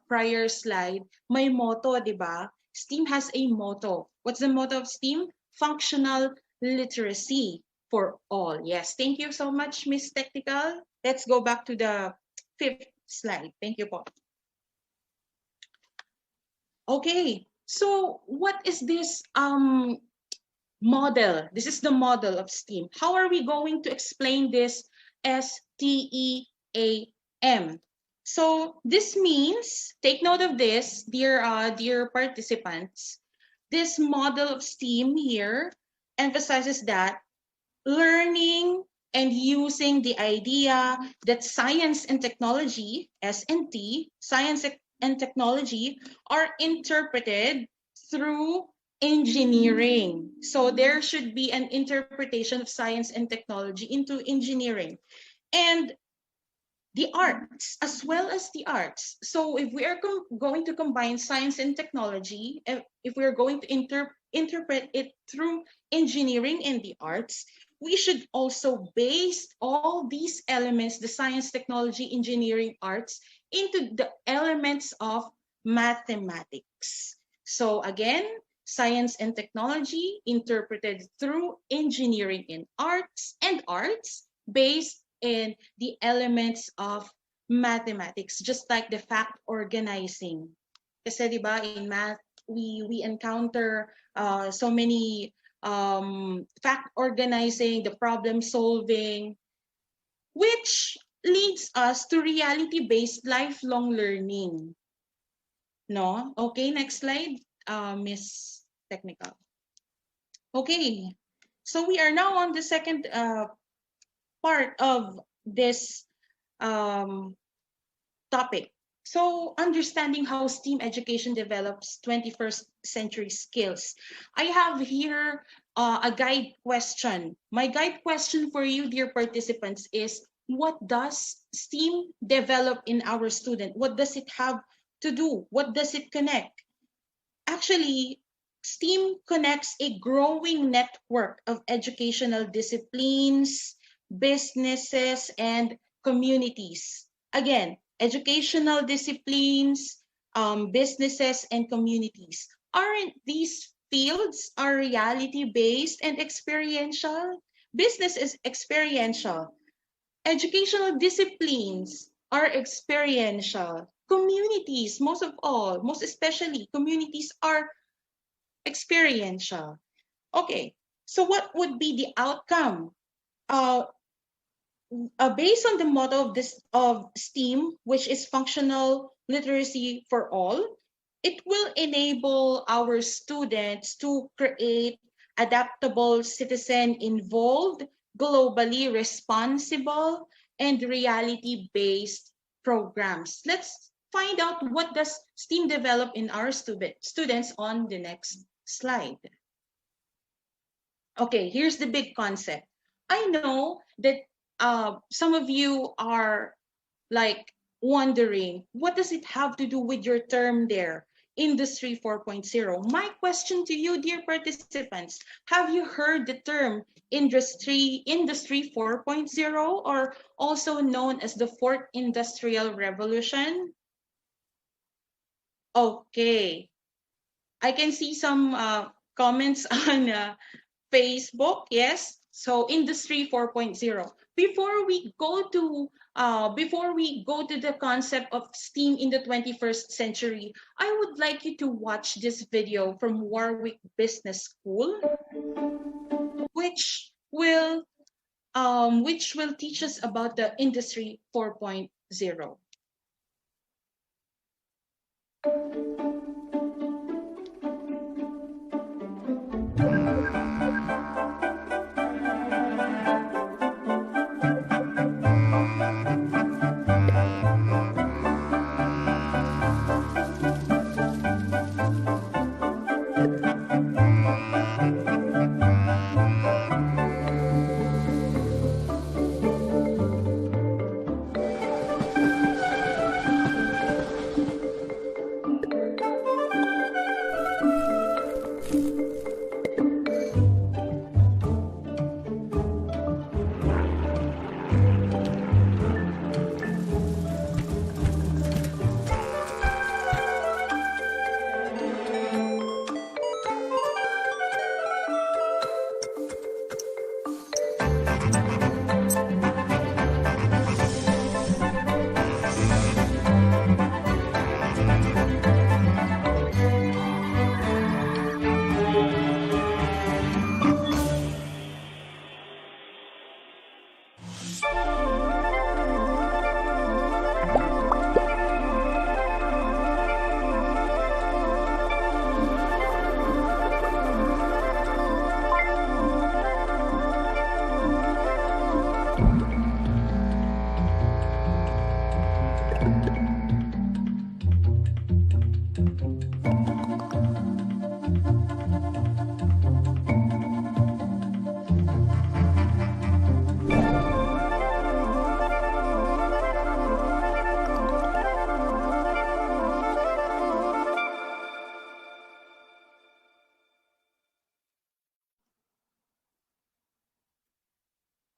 prior slide, may motto, 'di ba? STEAM has a motto. What's the motto of STEAM? Functional literacy for all. Yes, thank you so much, Miss Technical. Let's go back to the fifth slide. Thank you po. Okay, so what is this model? This is the model of STEAM. How are we going to explain this STEAM? So this means, take note of this, dear participants, this model of STEAM here emphasizes that learning and using the idea that science and technology, S&T, science and technology, are interpreted through engineering. So there should be an interpretation of science and technology into engineering. And the arts, as well as the arts. So if we are going to combine science and technology, if we're going to interpret it through engineering and the arts, we should also base all these elements, the science, technology, engineering, arts, into the elements of mathematics. So again, science and technology interpreted through engineering and arts based in the elements of mathematics, just like the fact organizing. Kasi di ba in math, we encounter so many fact organizing, the problem solving, which leads us to reality-based lifelong learning. No? Okay, next slide, Miss Technical. Okay, so we are now on the second part of this topic. So understanding how STEAM education develops 21st century skills. I have here a guide question. My guide question for you, dear participants, is what does STEAM develop in our student? What does it have to do? What does it connect? Actually, STEAM connects a growing network of educational disciplines, businesses, and communities. Again, educational disciplines, businesses, and communities. Aren't these fields are reality-based and experiential? Business is experiential. Educational disciplines are experiential. Communities, most of all, most especially, communities are experiential. Okay, so what would be the outcome? Based on the motto of STEAM, which is functional literacy for all, it will enable our students to create adaptable, citizen-involved, globally responsible, and reality-based programs. Let's find out what does STEAM develop in our students on the next slide. Okay, here's the big concept. I know that some of you are like wondering, what does it have to do with your term there, Industry 4.0? My question to you, dear participants, have you heard the term Industry 4.0, or also known as the Fourth Industrial Revolution? Okay, I can see some comments on Facebook, yes. So Industry 4.0. Before we go to the concept of STEAM in the 21st century, I would like you to watch this video from Warwick Business School, which will teach us about the Industry 4.0.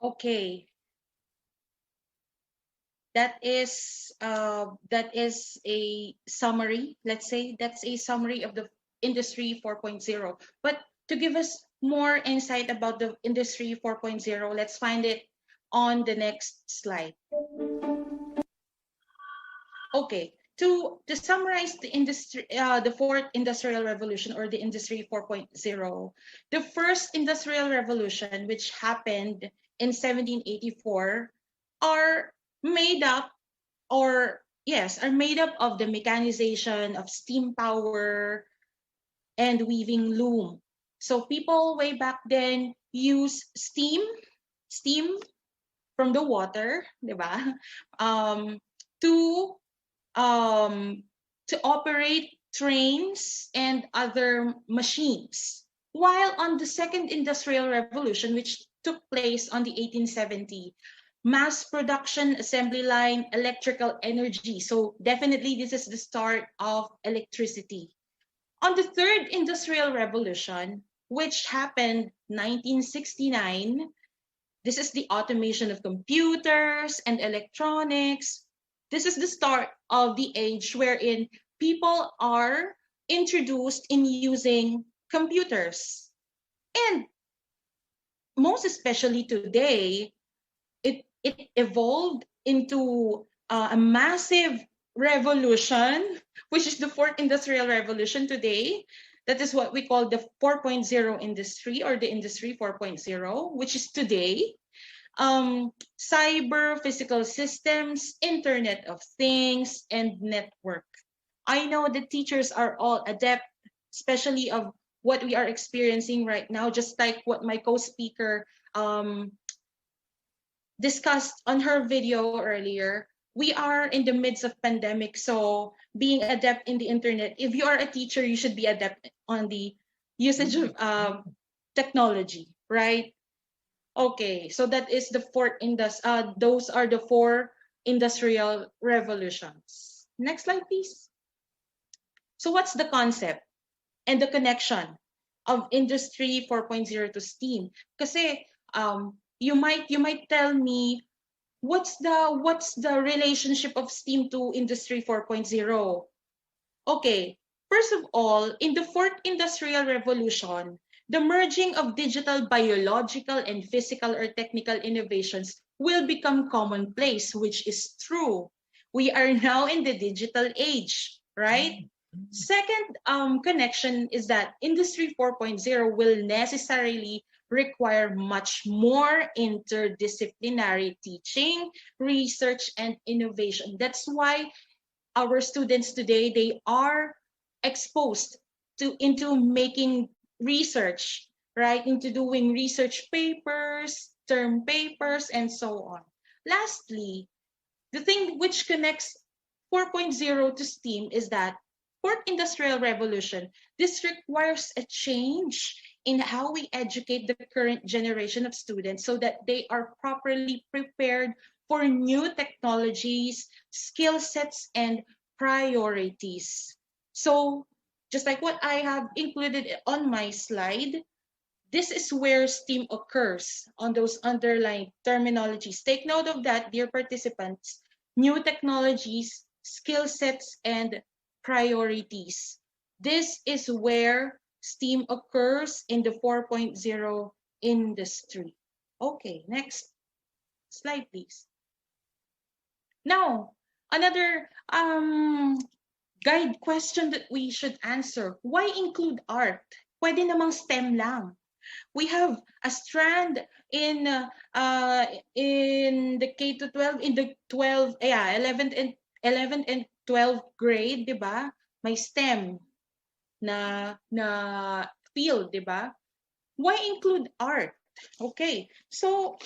Okay, that is a summary. Let's say that's a summary of the Industry 4.0. But to give us more insight about the Industry 4.0, let's find it on the next slide. Okay, to summarize the fourth industrial revolution or the Industry 4.0, the first industrial revolution, which happened in 1784, are made up are made up of the mechanization of steam power and weaving loom. So people way back then use steam from the water, di ba? Um, to um, to operate trains and other machines. While on the second industrial revolution, which took place on the 1870, mass production, assembly line, electrical energy. So definitely this is the start of electricity. On the third industrial revolution, which happened 1969, this is the automation of computers and electronics. This is the start of the age wherein people are introduced in using computers. And most especially today, it evolved into a massive revolution, which is the fourth industrial revolution today. That is what we call the 4.0 industry or the Industry 4.0, which is today. Cyber, physical systems, Internet of Things, and network. I know the teachers are all adept, especially of what we are experiencing right now, just like what my co-speaker discussed on her video earlier. We are in the midst of pandemic, so being adept in the internet, if you are a teacher, you should be adept on the usage of technology, right? Okay, so that is the those are the four industrial revolutions. Next slide, please. So what's the concept and the connection of Industry 4.0 to STEAM? Kasi you might tell me what's the relationship of STEAM to Industry 4.0? Okay, first of all, in the fourth industrial revolution, the merging of digital, biological, and physical or technical innovations will become commonplace, which is true. We are now in the digital age, right? Second connection is that Industry 4.0 will necessarily require much more interdisciplinary teaching, research, and innovation. That's why our students today, they are exposed into making research, right, into doing research papers, term papers, and so on. Lastly, the thing which connects 4.0 to STEAM is that fourth industrial revolution, this requires a change in how we educate the current generation of students so that they are properly prepared for new technologies, skill sets, and priorities. So just like what I have included on my slide, this is where STEAM occurs on those underlying terminologies. Take note of that, dear participants. New technologies, skill sets, and priorities. This is where STEAM occurs in the 4.0 industry. Okay, next slide, please. Now, another guide question that we should answer. Why include art? Pwede namang STEM lang. We have a strand in the K to 12, in the 11th and 12th grade, 'di ba? May STEM na field, 'di ba? Why include art? Okay. So,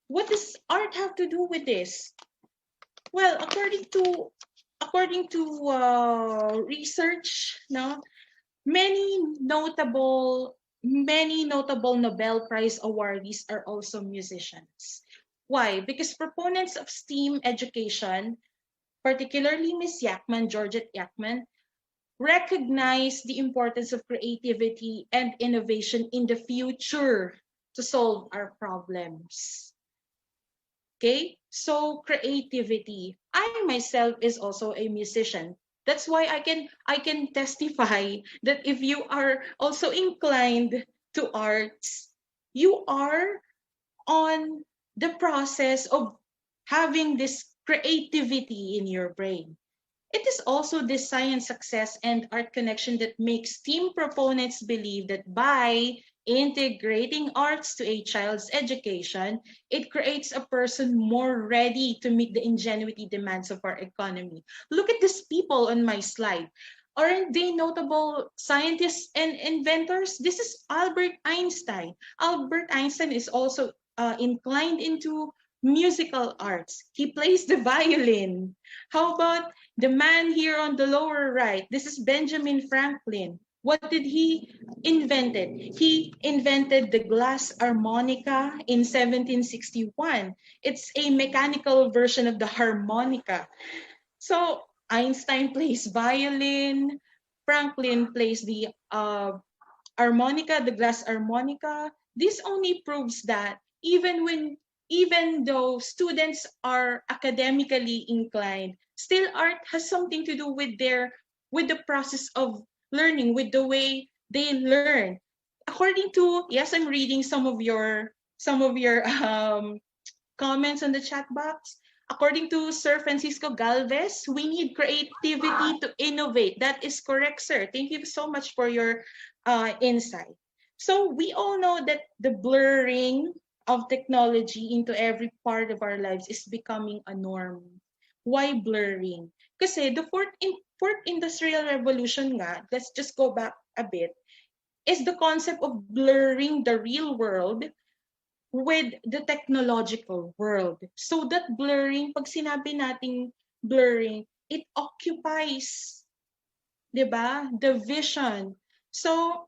what does art have to do with this? Well, according to research, no, many notable Nobel Prize awardees are also musicians. Why? Because proponents of STEAM education, particularly Miss Yakman, Georgette Yakman, recognize the importance of creativity and innovation in the future to solve our problems. Okay, so creativity. I myself is also a musician. That's why I can testify that if you are also inclined to arts, you are on the process of having this creativity in your brain. It is also this science success and art connection that makes team proponents believe that by integrating arts to a child's education, it creates a person more ready to meet the ingenuity demands of our economy. Look at these people on my slide. Aren't they notable scientists and inventors? This is Albert Einstein. Albert Einstein is also inclined into musical arts. He plays the violin. How about the man here on the lower right? This is Benjamin Franklin. What did he invented? He invented the glass harmonica in 1761. It's a mechanical version of the harmonica. So Einstein plays violin, Franklin plays the harmonica, the glass harmonica. This only proves that even though students are academically inclined, still art has something to do with the process of learning, with the way they learn. According to, yes, I'm reading some of your comments on the chat box. According to Sir Francisco Galvez, we need creativity to innovate. That is correct, sir. Thank you so much for your insight. So we all know that the blurring of technology into every part of our lives is becoming a norm. Why blurring? Kasi the fourth industrial revolution nga, let's just go back a bit, is the concept of blurring the real world with the technological world. So that blurring, pag sinabi nating blurring, it occupies, 'di ba, the vision. So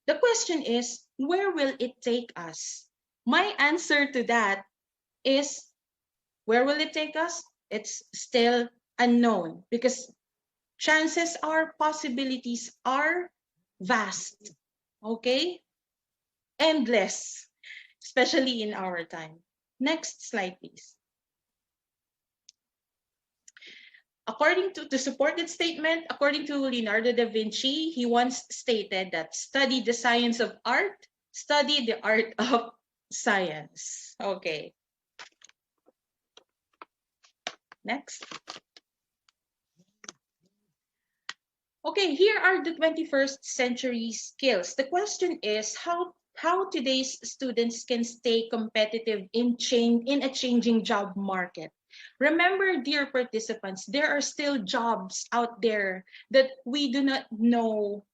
the question is, where will it take us? My answer to that is, where will it take us? It's still unknown because chances are, possibilities are vast. Okay? Endless, especially in our time. Next slide, please. According to support that statement, according to Leonardo da Vinci, he once stated that study the science of art, study the art of science. Okay. Next. Okay, here are the 21st century skills. The question is how today's students can stay competitive in a changing job market. Remember, dear participants, there are still jobs out there that we do not know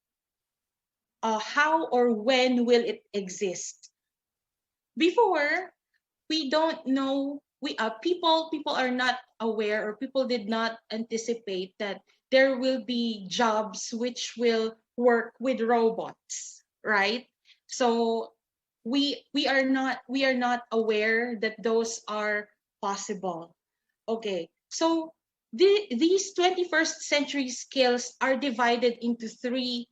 how or when will it exist. Before, we don't know, people are not aware, or people did not anticipate that there will be jobs which will work with robots, right? So we are not aware that those are possible. Okay, so these 21st century skills are divided into three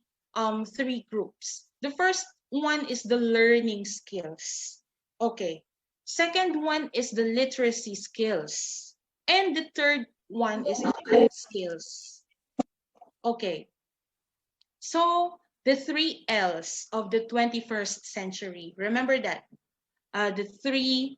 groups. The first one is the learning skills. Okay. Second one is the literacy skills. And the third one is life skills. Okay. So the three L's of the 21st century. Remember that. The three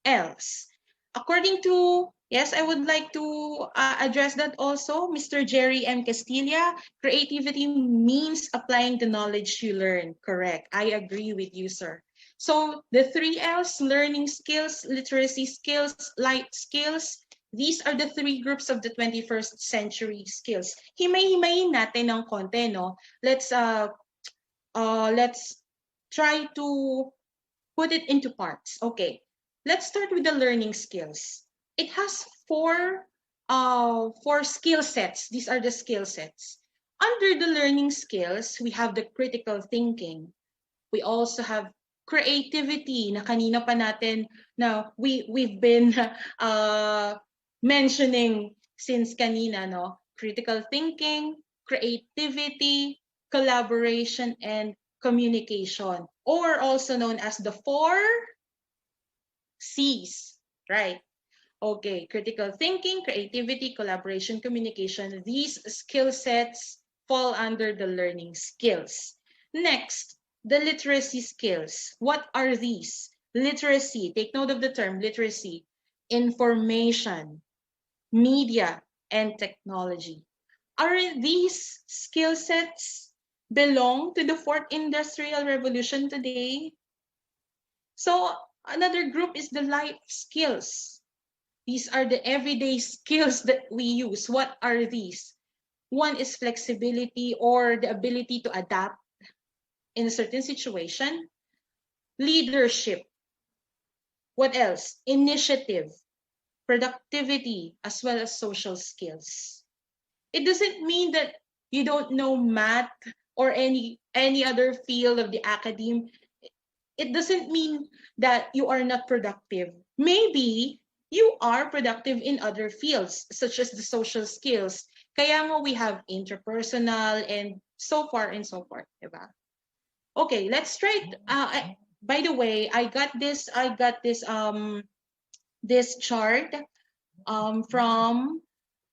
L's. According to, yes, I would like to address that also, Mr. Jerry M. Castilla, creativity means applying the knowledge you learn. Correct. I agree with you, sir. So the three L's, learning skills, literacy skills, life skills, these are the three groups of the 21st century skills. Himay-himayin natin ng konti, no? Let's try to put it into parts. Okay. Let's start with the learning skills. It has four skill sets. These are the skill sets. Under the learning skills, we have the critical thinking. We also have creativity na kanina pa natin na we've been mentioning since kanina, no? Critical thinking, creativity, collaboration, and communication, or also known as the four C's. right? Okay, critical thinking, creativity, collaboration, communication, these skill sets fall under the learning skills. Next, the literacy skills. What are these? Literacy, take note of the term literacy, information, media, and technology. Are these skill sets belong to the fourth industrial revolution today? So another group is the life skills. These are the everyday skills that we use. What are these? One is flexibility or the ability to adapt in a certain situation. Leadership. What else? Initiative, productivity, as well as social skills. It doesn't mean that you don't know math or any other field of the academe. It doesn't mean that you are not productive. Maybe you are productive in other fields, such as the social skills. Kaya mo we have interpersonal and so far and so forth, diba? Okay, let's try. By the way, I got this chart from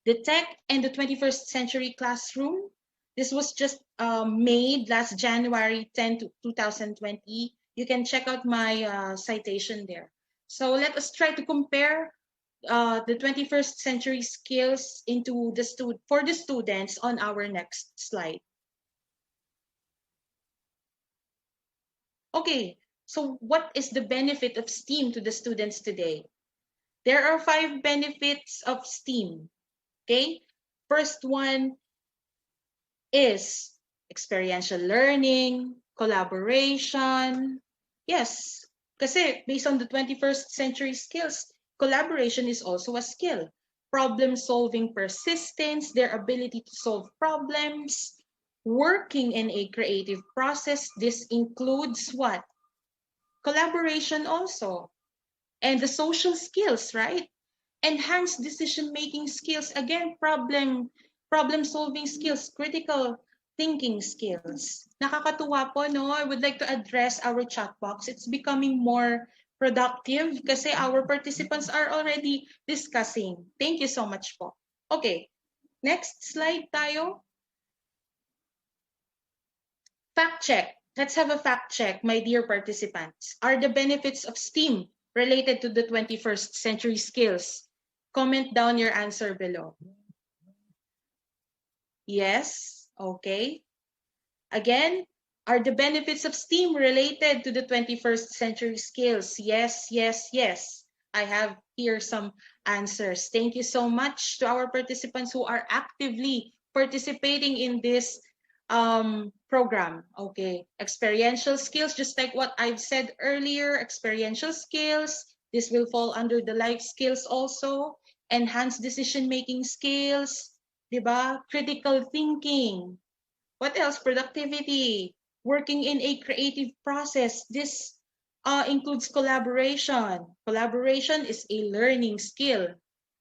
the Tech and the 21st Century Classroom. This was just made last January 10 to 2020. You can check out my citation there. So let us try to compare the 21st century skills into for the students on our next slide. Okay, so what is the benefit of STEAM to the students today? There are 5 benefits of STEAM. Okay, first one is experiential learning, collaboration. Yes, kasi based on the 21st century skills, collaboration is also a skill. Problem-solving persistence, their ability to solve problems, working in a creative process. This includes what? Collaboration also. And the social skills, right? Enhanced decision-making skills, again, problem-solving skills, critical thinking skills. Nakakatuwa po, no? I would like to address our chat box. It's becoming more productive kasi our participants are already discussing. Thank you so much po. Okay, next slide tayo. Fact check. Let's have a fact check, my dear participants. Are the benefits of STEAM related to the 21st century skills? Comment down your answer below. Yes, okay. Again, are the benefits of STEAM related to the 21st century skills? Yes, yes, yes. I have here some answers. Thank you so much to our participants who are actively participating in this program. Okay, experiential skills, just like what I've said earlier, experiential skills. This will fall under the life skills also. Enhanced decision-making skills, diba? Critical thinking. What else? Productivity. Working in a creative process. This includes collaboration. Collaboration is a learning skill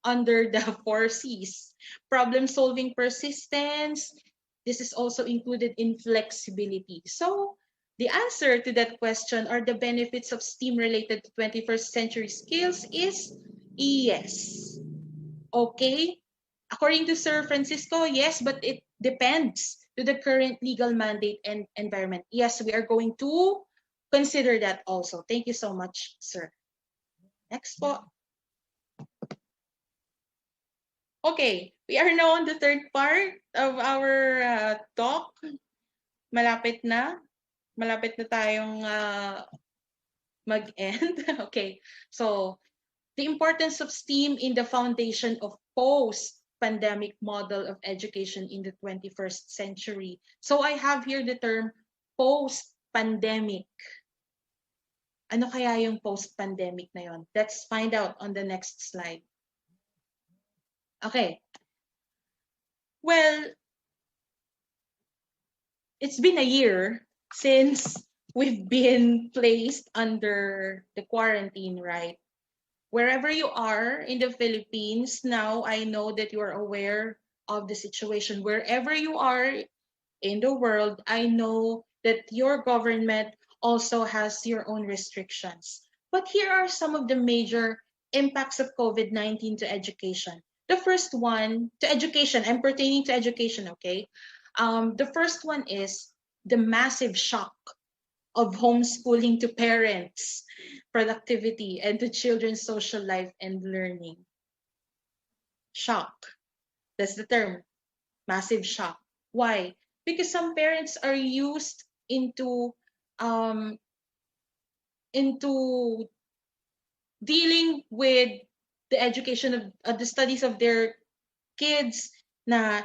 under the 4 C's. Problem-solving persistence. This is also included in flexibility. So the answer to that question, are the benefits of STEAM related to 21st century skills, is yes. Okay? According to Sir Francisco, yes, but it depends to the current legal mandate and environment. Yes, we are going to consider that also. Thank you so much, sir. Next po. Okay, we are now on the third part of our talk. Malapit na. Malapit na tayong mag-end. Okay, so the importance of STEAM in the foundation of post-pandemic model of education in the 21st century. So I have here the term post-pandemic. Ano kaya yung post-pandemic na yon? Let's find out on the next slide. Okay. Well, it's been a year since we've been placed under the quarantine, right? Wherever you are in the Philippines, now I know that you are aware of the situation. Wherever you are in the world, I know that your government also has your own restrictions. But here are some of the major impacts of COVID-19 to education. The first one, to education, I'm pertaining to education, okay? The first one is the massive shock of homeschooling to parents, productivity, and to children's social life and learning. Shock. That's the term. Massive shock. Why? Because some parents are used um, into dealing with the education of the studies of their kids na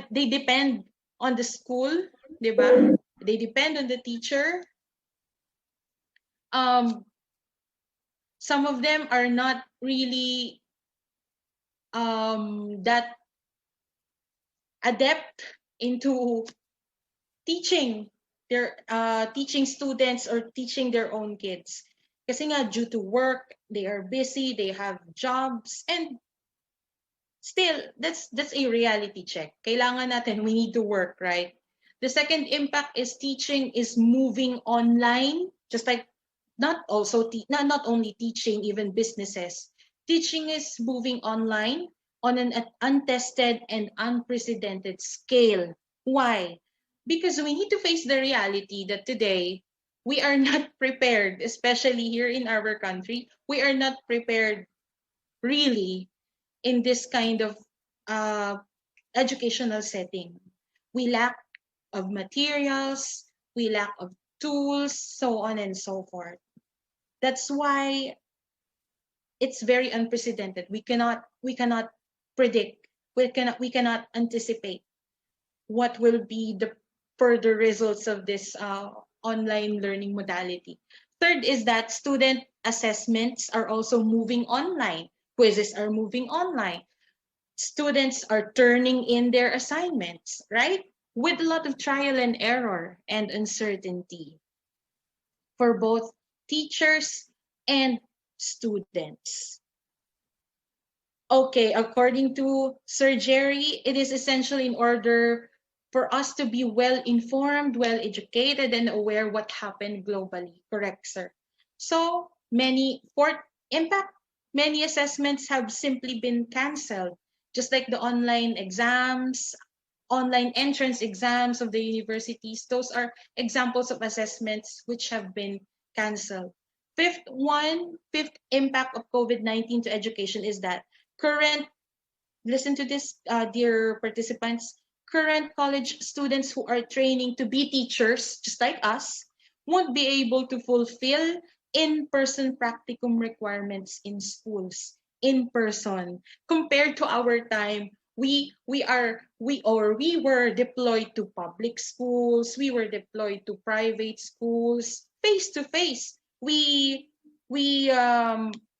they depend on the school, di ba? They depend on the teacher. Some of them are not really that adept into teaching their teaching students or teaching their own kids. Kasi nga, due to work, they are busy, they have jobs, and still, that's a reality check. Kailangan natin, we need to work, right? The second impact is teaching is moving online, just like not only teaching, even businesses. Teaching is moving online on an untested and unprecedented scale. Why? Because we need to face the reality that today we are not prepared, especially here in our country, we are not prepared really in this kind of educational setting. We lack of materials, we lack of tools, so on and so forth. That's why it's very unprecedented. We cannot predict, we cannot anticipate what will be the further results of this online learning modality. Third is that student assessments are also moving online. Quizzes are moving online. Students are turning in their assignments, right? With a lot of trial and error and uncertainty for both teachers and students. Okay, according to Sir Jerry, it is essential in order for us to be well informed, well educated, and aware what happened globally. Correct, sir? So fourth impact, many assessments have simply been canceled, just like the online exams, online entrance exams of the universities. Those are examples of assessments which have been canceled. Fifth impact of COVID-19 to education is that listen to this, dear participants, current college students who are training to be teachers, just like us, won't be able to fulfill in-person practicum requirements in schools, in person. Compared to our time, we were deployed to public schools, we were deployed to private schools, face to face. We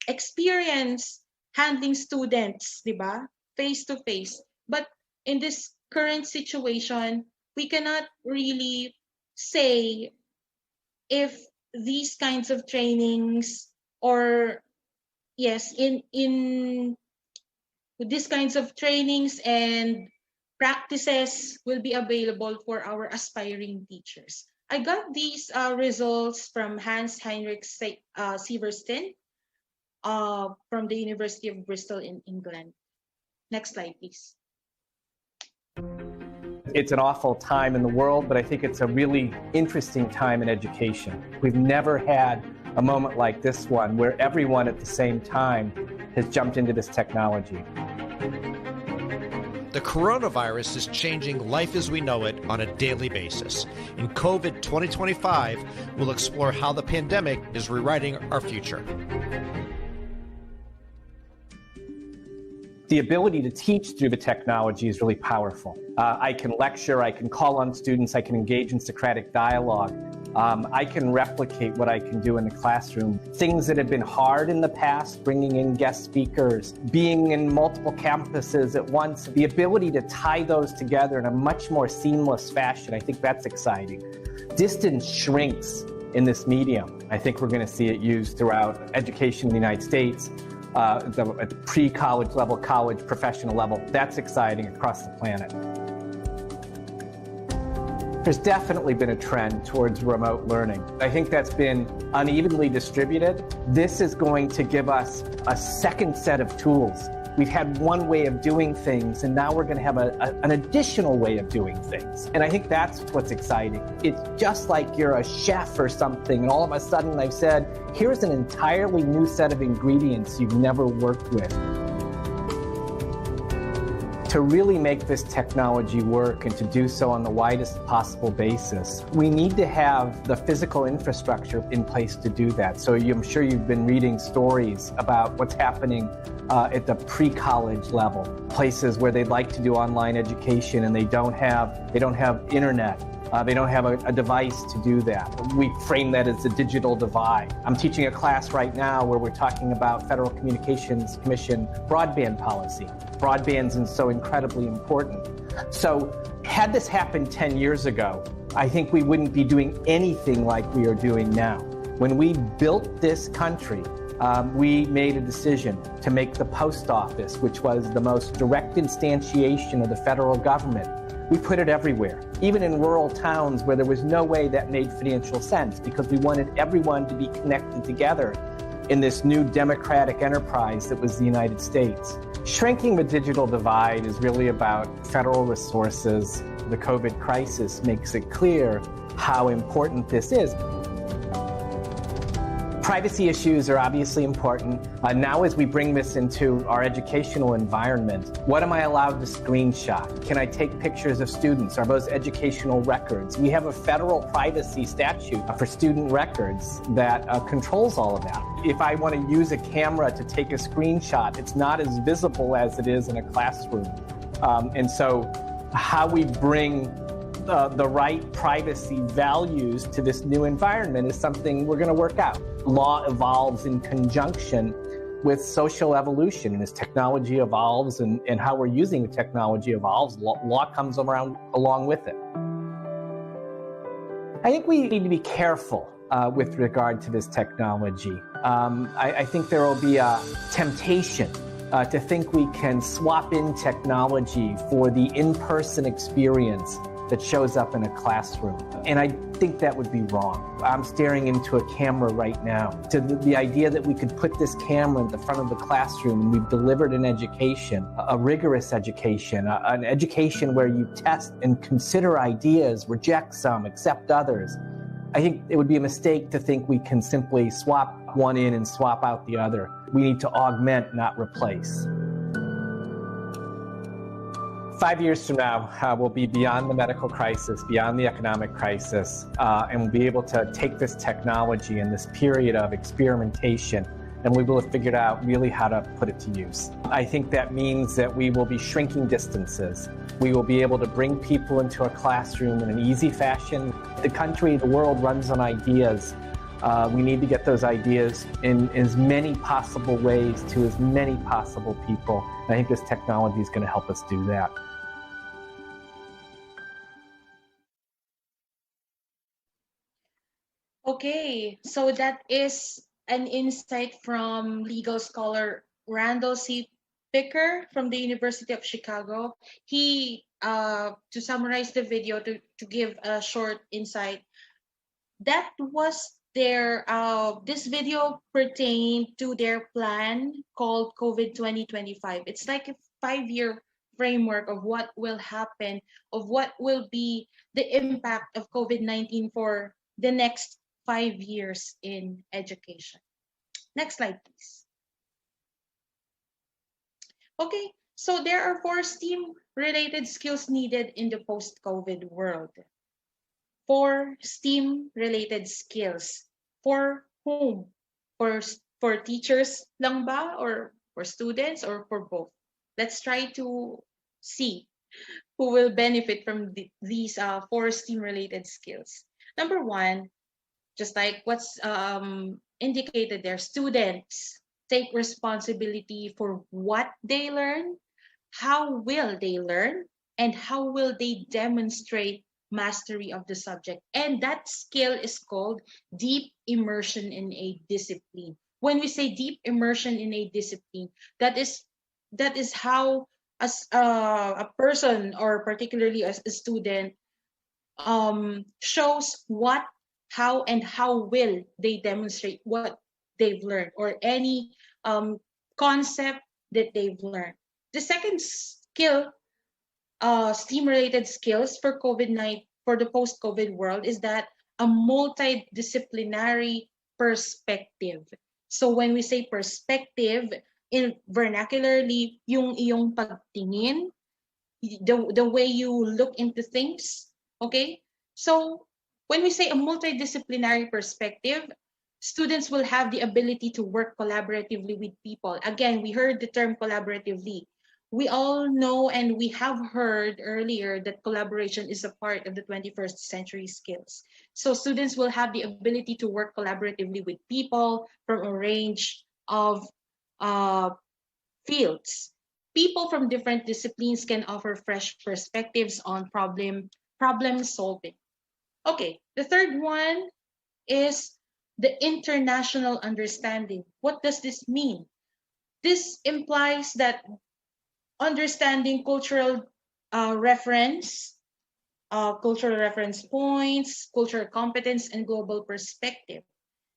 experience handling students, di ba? Face to face. But in this current situation, we cannot really say if these kinds of trainings or yes, in these kinds of trainings and practices will be available for our aspiring teachers. I got these results from Hans Heinrich Sieversten from the University of Bristol in England. Next slide, please. It's an awful time in the world, but I think it's a really interesting time in education. We've never had a moment like this one where everyone at the same time has jumped into this technology. The coronavirus is changing life as we know it on a daily basis. In COVID 2025, we'll explore how the pandemic is rewriting our future. The ability to teach through the technology is really powerful. I can lecture, I can call on students, I can engage in Socratic dialogue. I can replicate what I can do in the classroom. Things that have been hard in the past, bringing in guest speakers, being in multiple campuses at once, the ability to tie those together in a much more seamless fashion, I think that's exciting. Distance shrinks in this medium. I think we're going to see it used throughout education in the United States, at the pre-college level, college, professional level. That's exciting across the planet. There's definitely been a trend towards remote learning. I think that's been unevenly distributed. This is going to give us a second set of tools. We've had one way of doing things, and now we're going to have an additional way of doing things. And I think that's what's exciting. It's just like you're a chef or something, and all of a sudden I've said, here's an entirely new set of ingredients you've never worked with. To really make this technology work and to do so on the widest possible basis, we need to have the physical infrastructure in place to do that. So I'm sure you've been reading stories about what's happening at the pre-college level, places where they'd like to do online education and they don't have internet. They don't have a device to do that. We frame that as the digital divide. I'm teaching a class right now where we're talking about Federal Communications Commission broadband policy. Broadband's so incredibly important. So had this happened 10 years ago, I think we wouldn't be doing anything like we are doing now. When we built this country, we made a decision to make the post office, which was the most direct instantiation of the federal government. We put it everywhere, even in rural towns where there was no way that made financial sense, because we wanted everyone to be connected together in this new democratic enterprise that was the United States. Shrinking the digital divide is really about federal resources. The COVID crisis makes it clear how important this is. Privacy issues are obviously important. Now as we bring this into our educational environment, what am I allowed to screenshot? Can I take pictures of students? Are those educational records? We have a federal privacy statute for student records that controls all of that. If I want to use a camera to take a screenshot, it's not as visible as it is in a classroom. And so how we bring the right privacy values to this new environment is something we're going to work out. Law evolves in conjunction with social evolution, and as technology evolves and how we're using the technology evolves, law comes around along with it. I think we need to be careful with regard to this technology. I think there will be a temptation to think we can swap in technology for the in-person experience that shows up in a classroom. And I think that would be wrong. I'm staring into a camera right now. To the idea that we could put this camera in the front of the classroom and we've delivered an education, a rigorous education, an education where you test and consider ideas, reject some, accept others. I think it would be a mistake to think we can simply swap one in and swap out the other. We need to augment, not replace. 5 years from now, we'll be beyond the medical crisis, beyond the economic crisis, and we'll be able to take this technology and this period of experimentation, and we will have figured out really how to put it to use. I think that means that we will be shrinking distances. We will be able to bring people into a classroom in an easy fashion. The country, the world runs on ideas. We need to get those ideas in as many possible ways to as many possible people. And I think this technology is going to help us do that. Okay, so that is an insight from legal scholar Randall C. Picker from the University of Chicago. He, to summarize the video, to give a short insight, that was this video pertained to their plan called COVID 2025. It's like a 5-year framework of what will happen, of what will be the impact of COVID-19 for the next 5 years in education. Next slide, please. Okay, so there are 4 STEAM-related skills needed in the post-COVID world. 4 STEAM-related skills. For whom? For teachers lang ba? Or for students? Or for both? Let's try to see who will benefit from these 4 STEAM-related skills. Number 1, just like what's indicated there, students take responsibility for what they learn, how will they learn, and how will they demonstrate mastery of the subject. And that skill is called deep immersion in a discipline. When we say deep immersion in a discipline, that is how as a person, or particularly as a student, shows what, how, and how will they demonstrate what they've learned, or any concept that they've learned. The second skill, STEAM-related skills for COVID-19, for the post-COVID world, is that a multidisciplinary perspective. So when we say perspective, in vernacularly, yung iyong pagtingin, the way you look into things, okay? So when we say a multidisciplinary perspective, students will have the ability to work collaboratively with people. Again, we heard the term collaboratively. We all know and we have heard earlier that collaboration is a part of the 21st century skills. So students will have the ability to work collaboratively with people from a range of fields. People from different disciplines can offer fresh perspectives on problem solving. Okay, the third one is the international understanding. What does this mean? This implies that understanding cultural reference points, cultural competence, and global perspective.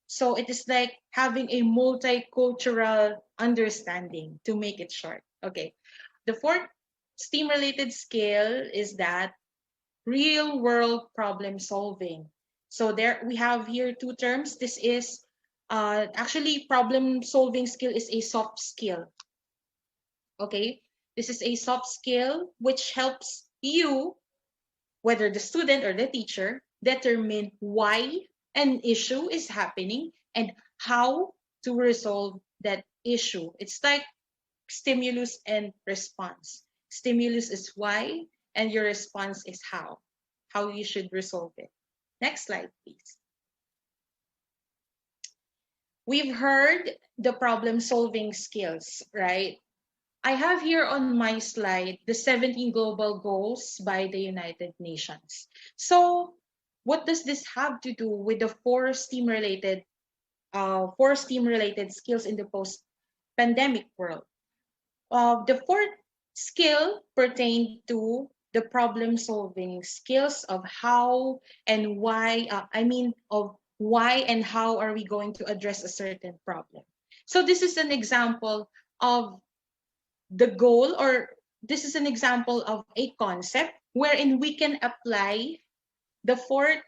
So it is like having a multicultural understanding, to make it short. Okay. The fourth STEAM-related skill is that real-world problem solving. So there we have here two terms. This is actually, problem solving skill is a soft skill. Okay. This is a soft skill which helps you, whether the student or the teacher, determine why an issue is happening and how to resolve that issue. It's like stimulus and response. Stimulus is why, and your response is how you should resolve it. Next slide, please. We've heard the problem solving skills, right? I have here on my slide the 17 global goals by the United Nations. So what does this have to do with the four STEAM-related skills in the post-pandemic world? The fourth skill pertained to the problem-solving skills of how and why, of why and how are we going to address a certain problem. So this is an example of the goal, or this is an example of a concept wherein we can apply the fourth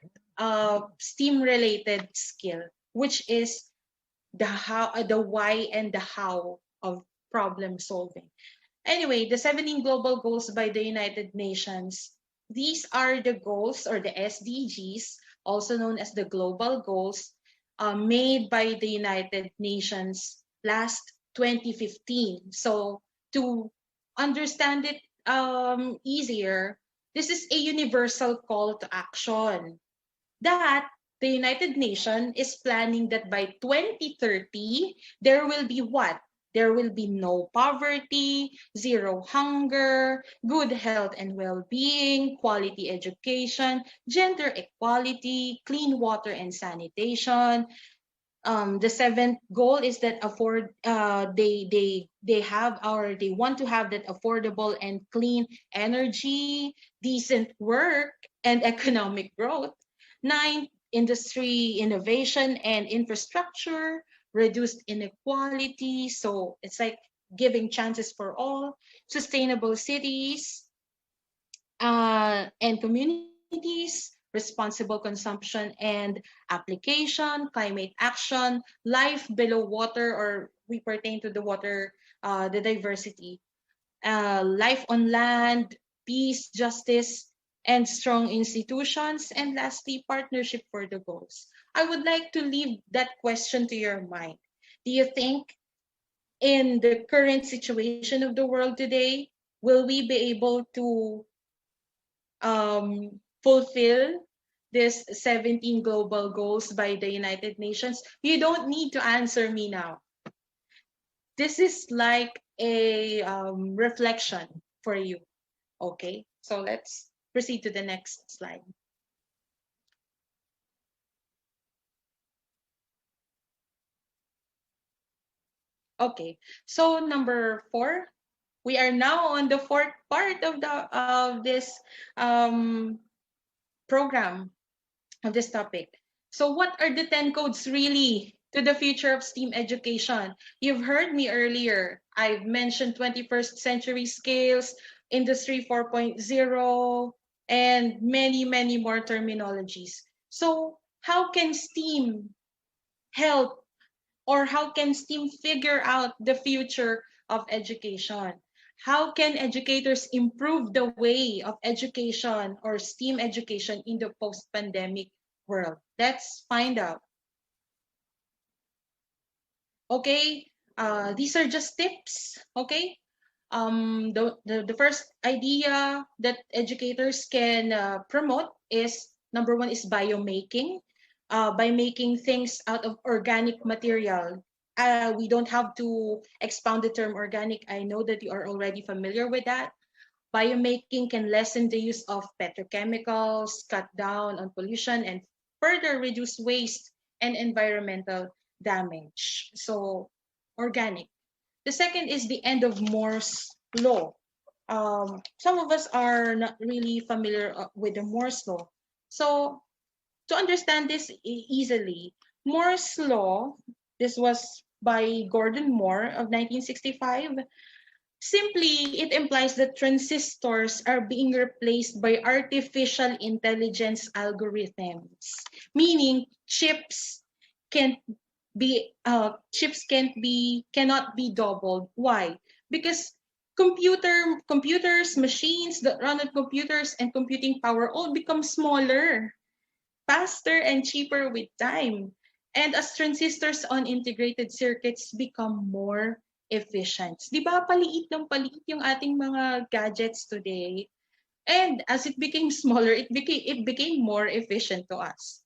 STEAM-related skill, which is the how, the why, and the how of problem solving. Anyway, the 17 global goals by the United Nations, these are the goals, or the SDGs, also known as the global goals, made by the United Nations last 2015. So to understand it easier, this is a universal call to action that the United Nations is planning that by 2030, there will be what? There will be no poverty, zero hunger, good health and well-being, quality education, gender equality, clean water and sanitation. The seventh goal is that they want to have that affordable and clean energy, decent work, and economic growth. Nine, industry innovation and infrastructure, reduced inequality. So it's like giving chances for all, sustainable cities, and communities, responsible consumption and application, climate action, life below water, or we pertain to the water, the diversity, life on land, peace, justice, and strong institutions, and lastly, partnership for the goals. I would like to leave that question to your mind. Do you think in the current situation of the world today, will we be able to fulfill this 17 global goals by the United Nations? You don't need to answer me now. This is like a reflection for you. Okay, so let's proceed to the next slide. Okay, so number 4, we are now on the fourth part of this program of this topic. So, what are the 10 codes really to the future of STEAM education? You've heard me earlier. I've mentioned 21st century skills, Industry 4.0, and many, many more terminologies. So, how can STEAM help, or how can STEAM figure out the future of education? How can educators improve the way of education or STEAM education in the post-pandemic world? Let's find out. Okay, these are just tips. Okay, the first idea that educators can promote is, number one is biomaking, by making things out of organic material. We don't have to expound the term organic. I know that you are already familiar with that. Biomaking can lessen the use of petrochemicals, cut down on pollution, and further reduce waste and environmental damage. So, organic. The second is the end of Moore's law. Some of us are not really familiar with the Moore's law. So, to understand this easily, Moore's law, this was by Gordon Moore of 1965. Simply, it implies that transistors are being replaced by artificial intelligence algorithms, meaning can't cannot be doubled. Why? Because computers, machines that run on computers and computing power all become smaller, faster, and cheaper with time. And as transistors on integrated circuits become more efficient. Di ba, paliit yung ating mga gadgets today. And as it became smaller, it became more efficient to us.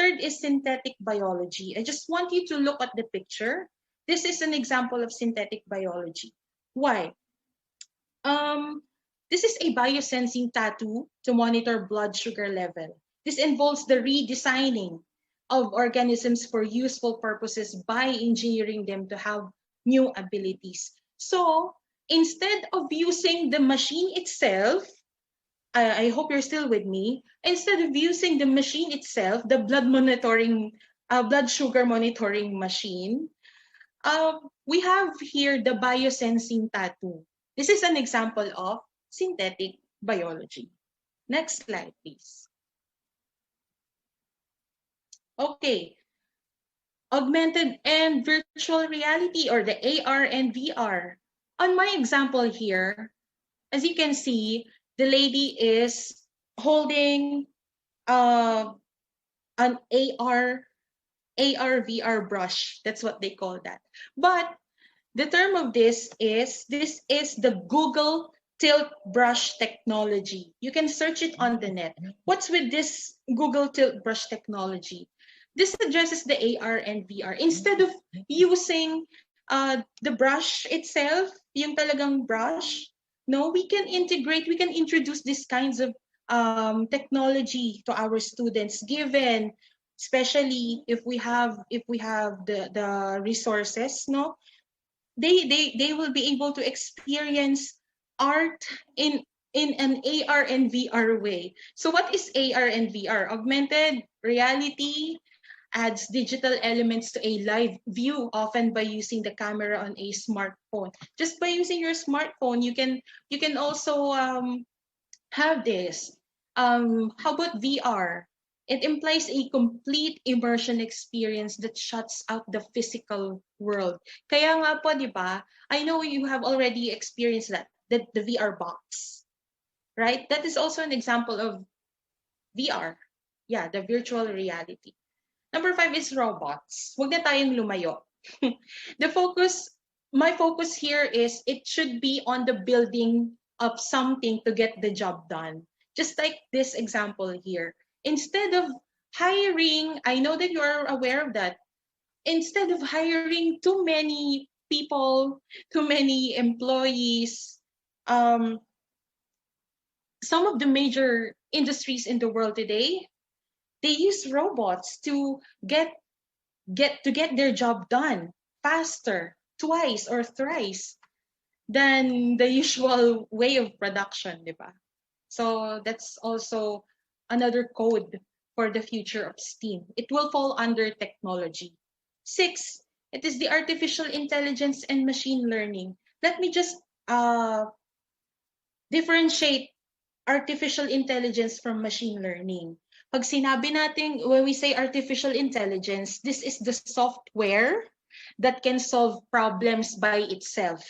Third is synthetic biology. I just want you to look at the picture. This is an example of synthetic biology. Why? This is a biosensing tattoo to monitor blood sugar level. This involves the redesigning of organisms for useful purposes by engineering them to have new abilities. So instead of using the machine itself, I hope you're still with me. Instead of using the machine itself, the blood sugar monitoring machine, we have here the biosensing tattoo. This is an example of synthetic biology. Next slide, please. Okay, augmented and virtual reality, or the AR and VR. On my example here, as you can see, the lady is holding an AR VR brush. That's what they call that. But the term of this is the Google Tilt Brush technology. You can search it on the net. What's with this Google Tilt Brush technology? This addresses the AR and VR. Instead of using the brush itself, yung talagang brush, no, we can introduce these kinds of technology to our students, given, especially if we have the resources, no, they will be able to experience art in an AR and VR way. So what is AR and VR? Augmented reality adds digital elements to a live view, often by using the camera on a smartphone. Just by using your smartphone, you can also have this. How about VR? It implies a complete immersion experience that shuts out the physical world. Kaya nga po, di ba? I know you have already experienced that, the VR box, right? That is also an example of VR. Yeah, the virtual reality. Number 5 is robots. Huwag na tayong lumayo. My focus here is it should be on the building of something to get the job done. Just like this example here. Instead of hiring, I know that you are aware of that. Instead of hiring too many people, too many employees, some of the major industries in the world today, they use robots to get their job done faster, twice or thrice than the usual way of production, di ba? So that's also another code for the future of STEAM. It will fall under technology. 6, it is the artificial intelligence and machine learning. Let me just differentiate artificial intelligence from machine learning. Pag sinabi natin, when we say artificial intelligence, this is the software that can solve problems by itself.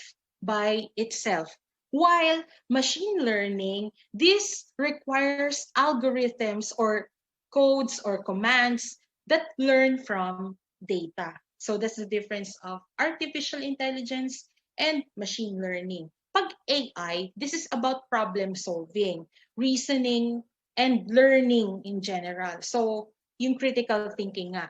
While machine learning, this requires algorithms or codes or commands that learn from data. So that's the difference of artificial intelligence and machine learning. Pag AI, this is about problem solving, reasoning, and learning in general. So yung critical thinking nga.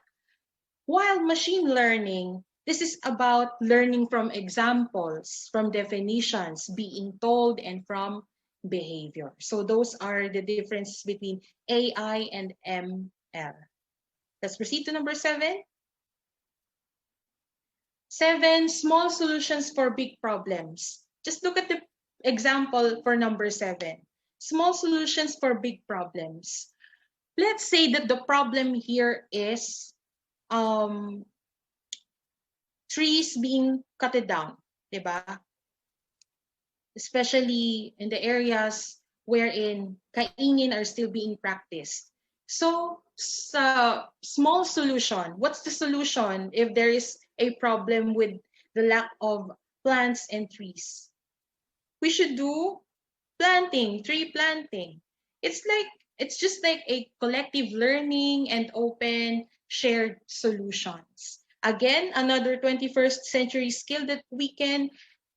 While machine learning, this is about learning from examples, from definitions, being told, and from behavior. So those are the differences between AI and ML. Let's proceed to number 7. 7, small solutions for big problems. Just look at the example for number 7. Small solutions for big problems. Let's say that the problem here is trees being cut down, diba? Especially in the areas wherein kaingin are still being practiced. So, small solution. What's the solution if there is a problem with the lack of plants and trees? We should do planting, tree planting. It's just like a collective learning and open shared solutions. Again, another 21st century skill that we can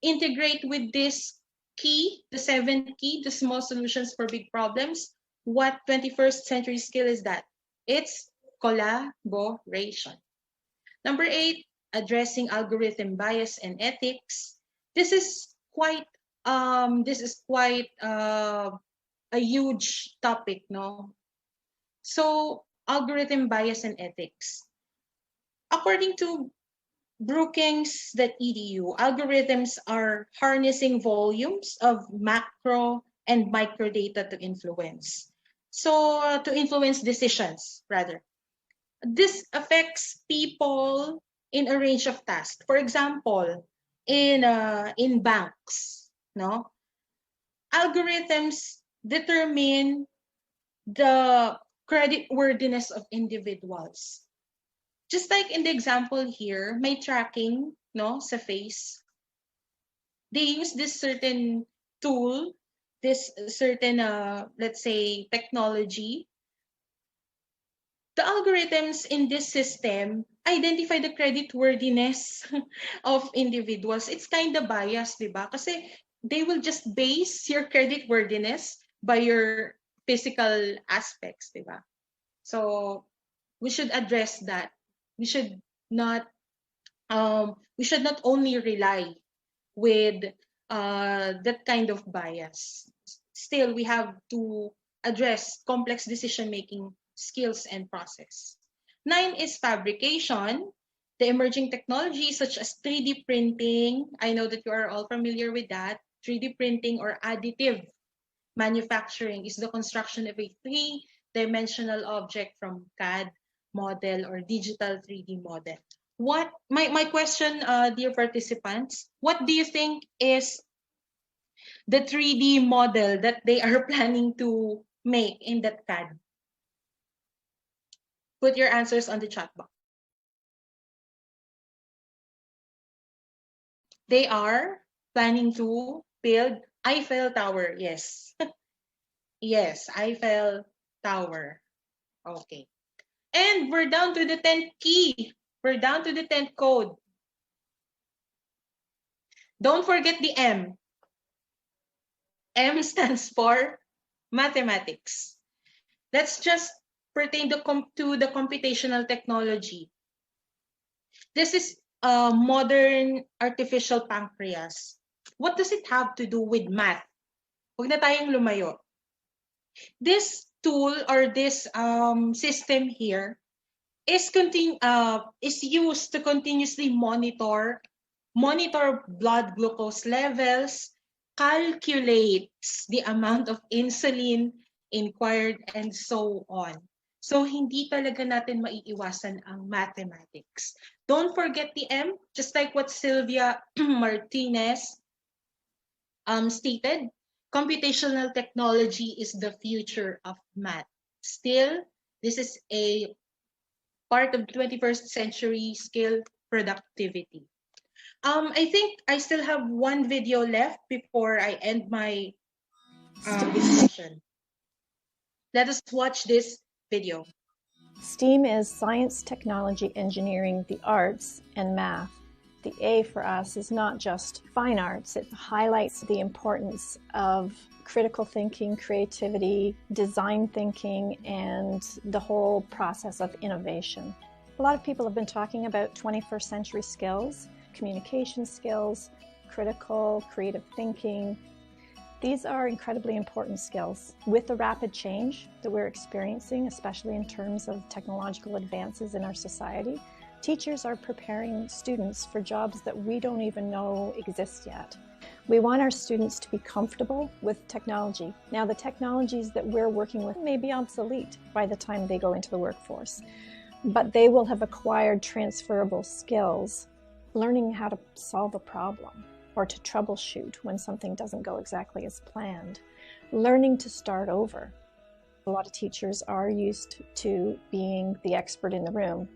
integrate with this key, the 7th key, the small solutions for big problems. What 21st century skill is that? It's collaboration. Number 8, addressing algorithm bias and ethics. This is quite a huge topic, no? So, algorithm bias and ethics. According to Brookings.edu, algorithms are harnessing volumes of macro and micro data to influence. So, to influence decisions, rather. This affects people in a range of tasks. For example, in banks, no? Algorithms determine the creditworthiness of individuals. Just like in the example here, may tracking, no, sa face. They use this certain tool, this certain, let's say, technology. The algorithms in this system identify the creditworthiness of individuals. It's kind of biased, di ba? Kasi they will just base your creditworthiness by your physical aspects, di ba? So we should address that. We should not only rely with that kind of bias. Still, we have to address complex decision-making skills and process. 9 is fabrication. The emerging technologies such as 3D printing. I know that you are all familiar with that. 3D printing or additive manufacturing is the construction of a 3-dimensional object from CAD model or digital 3D model. What my question, dear participants, what do you think is the 3D model that they are planning to make in that CAD? Put your answers on the chat box. They are planning to build Eiffel Tower. Yes. Yes, Eiffel Tower. Okay. And we're down to the 10th key. We're down to the 10th code. Don't forget the M. M stands for mathematics. Let's just pertain to the computational technology. This is a modern artificial pancreas. What does it have to do with math? Huwag na tayong lumayo. This tool or this system here is used to continuously monitor blood glucose levels, calculates the amount of insulin inquired, and so on. So hindi talaga natin maiiwasan ang mathematics. Don't forget the M, just like what Sylvia Martinez stated, computational technology is the future of math. Still, this is a part of the 21st century skill productivity. I think I still have one video left before I end my discussion. Let us watch this video. STEAM is science, technology, engineering, the arts, and math. The A for us is not just fine arts. It highlights the importance of critical thinking, creativity, design thinking, and the whole process of innovation. A lot of people have been talking about 21st century skills, communication skills, critical, creative thinking. These are incredibly important skills. With the rapid change that we're experiencing, especially in terms of technological advances in our society, teachers are preparing students for jobs that we don't even know exist yet. We want our students to be comfortable with technology. Now, the technologies that we're working with may be obsolete by the time they go into the workforce, but they will have acquired transferable skills, learning how to solve a problem or to troubleshoot when something doesn't go exactly as planned, learning to start over. A lot of teachers are used to being the expert in the room,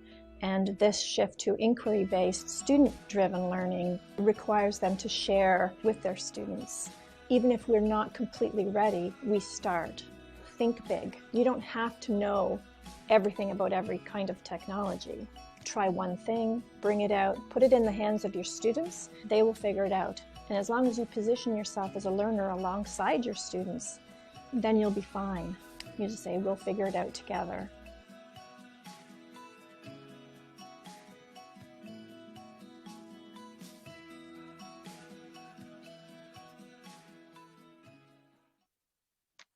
and this shift to inquiry-based, student-driven learning requires them to share with their students. Even if we're not completely ready, we start. Think big. You don't have to know everything about every kind of technology. Try one thing, bring it out, put it in the hands of your students, they will figure it out. And as long as you position yourself as a learner alongside your students, then you'll be fine. You just say, we'll figure it out together.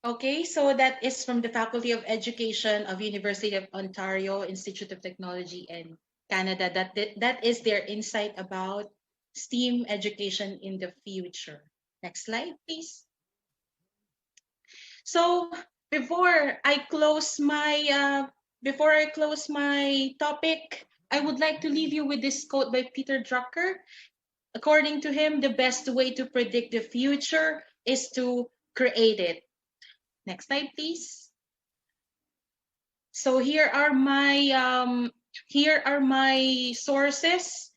Okay, so that is from the Faculty of Education of University of Ontario Institute of Technology in Canada. That is their insight about STEAM education in the future. Next slide, please. So before I close my topic, I would like to leave you with this quote by Peter Drucker. According to him, the best way to predict the future is to create it. Next slide, please. So here are my sources.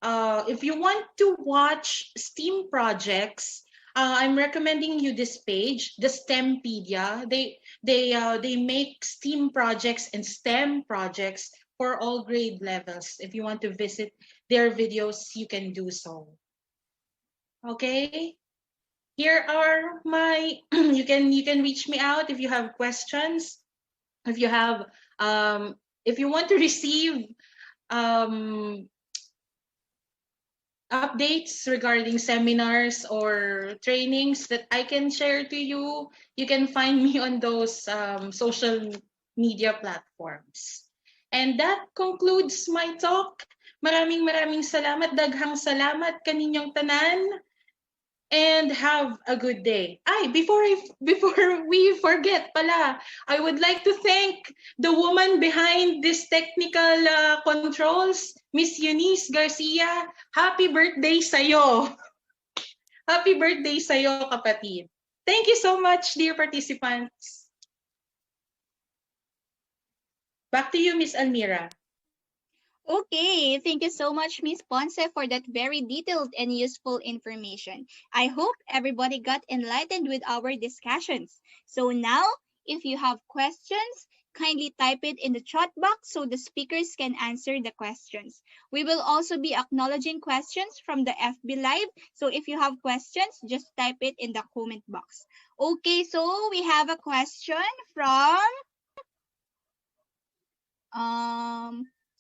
If you want to watch STEAM projects, I'm recommending you this page, the STEMpedia. They make STEAM projects and STEM projects for all grade levels. If you want to visit their videos, you can do so. Okay. Here are my you can reach me out if you have questions, if you have if you want to receive updates regarding seminars or trainings that I can share to you. You can find me on those social media platforms. And that concludes my talk. Maraming salamat, daghang salamat kaninyong tanan. And have a good day. Before we forget pala, I would like to thank the woman behind this technical controls, Miss Eunice Garcia. Happy birthday sa'yo. Happy birthday sa'yo, kapatid. Thank you so much, dear participants. Back to you, Miss Almira. Okay, thank you so much, Miss Ponce, for that very detailed and useful information. I hope everybody got enlightened with our discussions. So now, if you have questions, kindly type it in the chat box so the speakers can answer the questions. We will also be acknowledging questions from the FB Live. So if you have questions, just type it in the comment box. Okay, so we have a question from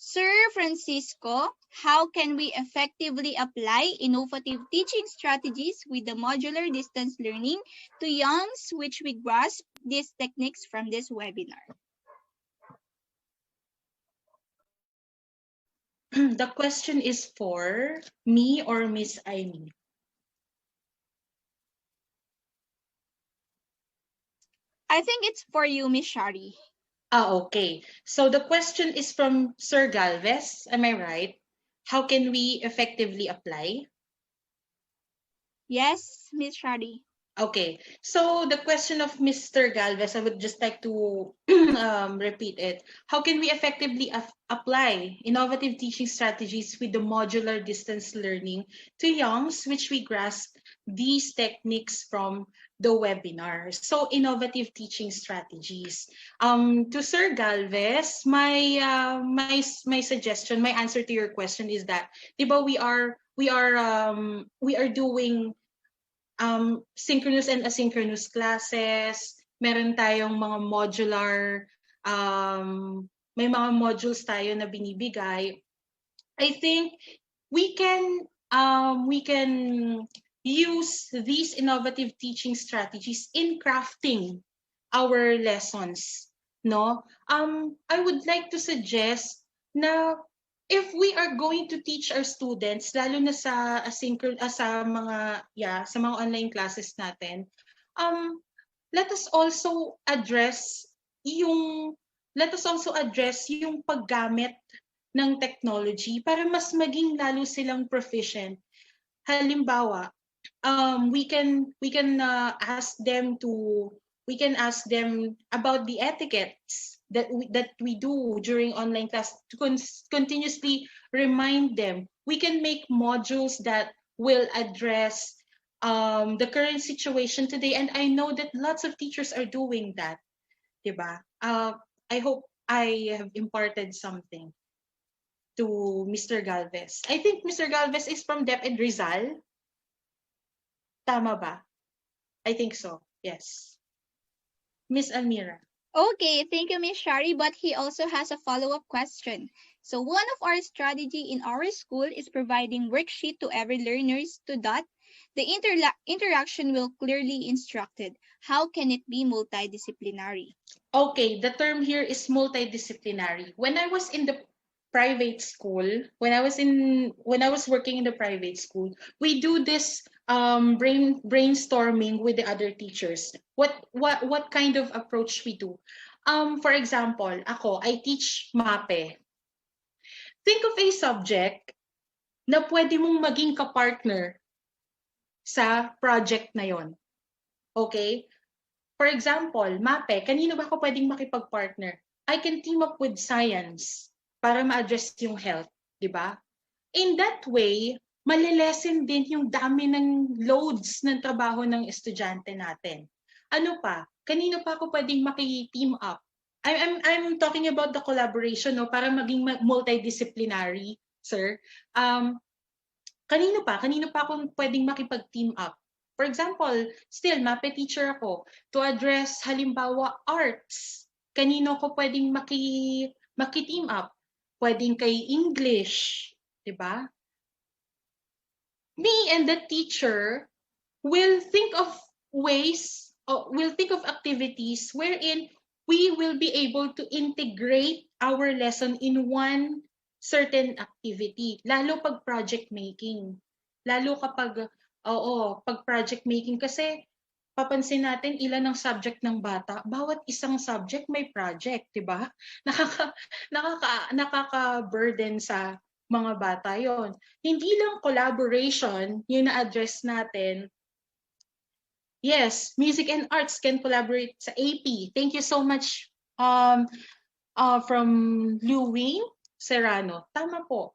Sir Francisco. How can we effectively apply innovative teaching strategies with the modular distance learning to youngs, which we grasp these techniques from this webinar? The question is for me or Miss Amy? I think it's for you, Miss Shari. Okay. So the question is from Sir Galvez. Am I right? How can we effectively apply? Yes, Miss Shari. Okay. So the question of Mr. Galvez, I would just like to repeat it. How can we effectively apply innovative teaching strategies with the modular distance learning to youngs, which we grasp these techniques from the webinar? So innovative teaching strategies. To Sir Galvez, my suggestion, my answer to your question is that, diba, we are doing synchronous and asynchronous classes. Meron tayong mga modular, may mga modules tayo na binibigay. I think we can use these innovative teaching strategies in crafting our lessons, no? I would like to suggest na if we are going to teach our students, lalo na sa sa mga online classes natin, let us also address yung paggamit ng technology para mas maging lalo silang proficient. Halimbawa, we can ask them about the etiquettes that we do during online class to continuously remind them. We can make modules that will address the current situation today, and I know that lots of teachers are doing that, diba? I hope I have imparted something to Mr. Galvez. I think Mr. Galvez is from DepEd Rizal. Tama ba? I think so. Yes. Miss Almira. Okay, thank you, Miss Shari, but he also has a follow-up question. So one of our strategy in our school is providing worksheet to every learners to that the interaction will clearly instructed. How can it be multidisciplinary? Okay, the term here is multidisciplinary. When I was in the private school, when I was working in the private school, we do this brainstorming with the other teachers. What kind of approach we do? For example, I teach MAPE. Think of a subject na pwede mong maging kapartner sa project na yon. Okay? For example, MAPE, kanino ba ako pwedeng makipag-partner? I can team up with science para ma-address yung health, di ba? In that way, malilesen din yung dami ng loads ng trabaho ng estudyante natin. Ano pa? Kanino pa ako pwedeng maki-team up? I'm talking about the collaboration, no, para maging multidisciplinary, sir. Kanino pa ako pwedeng makipag-team up? For example, still, MAPE teacher ako. To address, halimbawa, arts. Kanino ko pwedeng maki-team up? Pwedeng kay English. Diba? Me and the teacher will think of activities wherein we will be able to integrate our lesson in one certain activity. Lalo pag project making. Lalo kapag pag project making kasi papansin natin ilan ang subject ng bata. Bawat isang subject may project, 'di ba? Nakaka-burden sa mga bata 'yon. Hindi lang collaboration yung na-address natin. Yes, music and arts can collaborate sa AP. Thank you so much from Luwing Serrano. Tama po.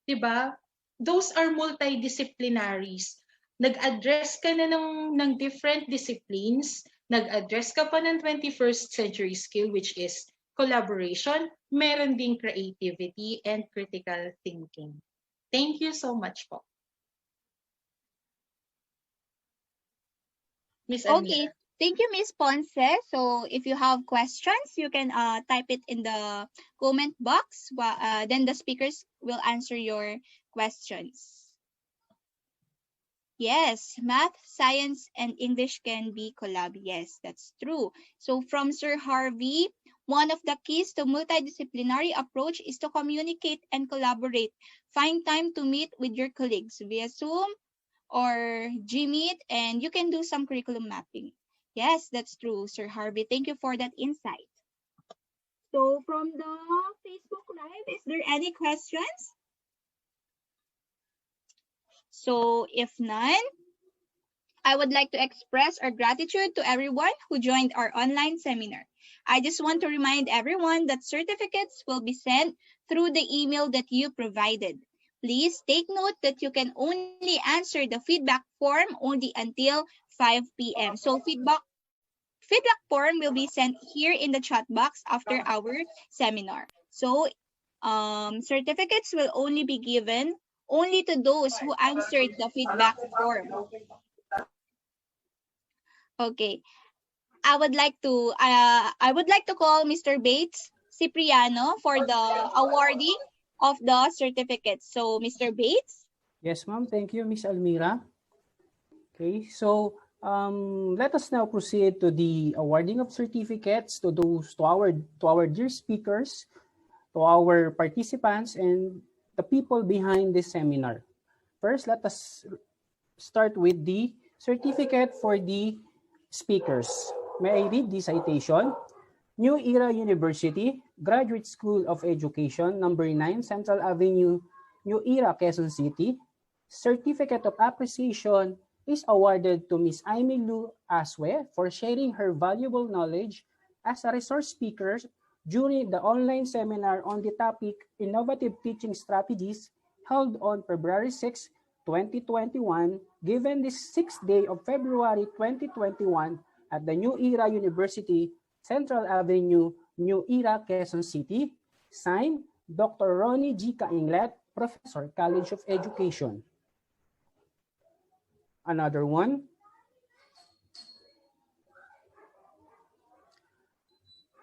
'Di ba? Those are multidisciplinaries. Nag-address ka na ng different disciplines, nag-address ka pa ng 21st century skill which is collaboration, meron ding creativity and critical thinking. Thank you so much po. Miss Okay, Almira. thank you, Miss Ponce. So if you have questions, you can type it in the comment box. Then the speakers will answer your questions. Yes, math, science, and English can be collab. Yes, that's true. So from Sir Harvey, one of the keys to multidisciplinary approach is to communicate and collaborate. Find time to meet with your colleagues via Zoom or Gmeet, and you can do some curriculum mapping. Yes, that's true, Sir Harvey. Thank you for that insight. So from the Facebook Live, is there any questions? So if none, I would like to express our gratitude to everyone who joined our online seminar. I just want to remind everyone that certificates will be sent through the email that you provided. Please take note that you can only answer the feedback form only until 5 p.m. So feedback form will be sent here in the chat box after our seminar. So certificates will only be given only to those who answered the feedback form. Okay. I would like to call Mr. Bates Cipriano for the awarding of the certificates. So Mr. Bates. Yes, ma'am. Thank you, Miss Almira. Okay, so let us now proceed to the awarding of certificates to our dear speakers, to our participants, and the people behind this seminar. First, let us start with the certificate for the speakers. May I read the citation? New Era University, Graduate School of Education, number 9, Central Avenue, New Era, Quezon City. Certificate of Appreciation is awarded to Ms. Aimee Lu Aswe for sharing her valuable knowledge as a resource speaker during the online seminar on the topic Innovative Teaching Strategies held on February 6, 2021, given this 6th day of February 2021 at the New Era University, Central Avenue, New Era, Quezon City. Signed, Dr. Ronnie G. Cainglet, Professor, College of Education. Another one.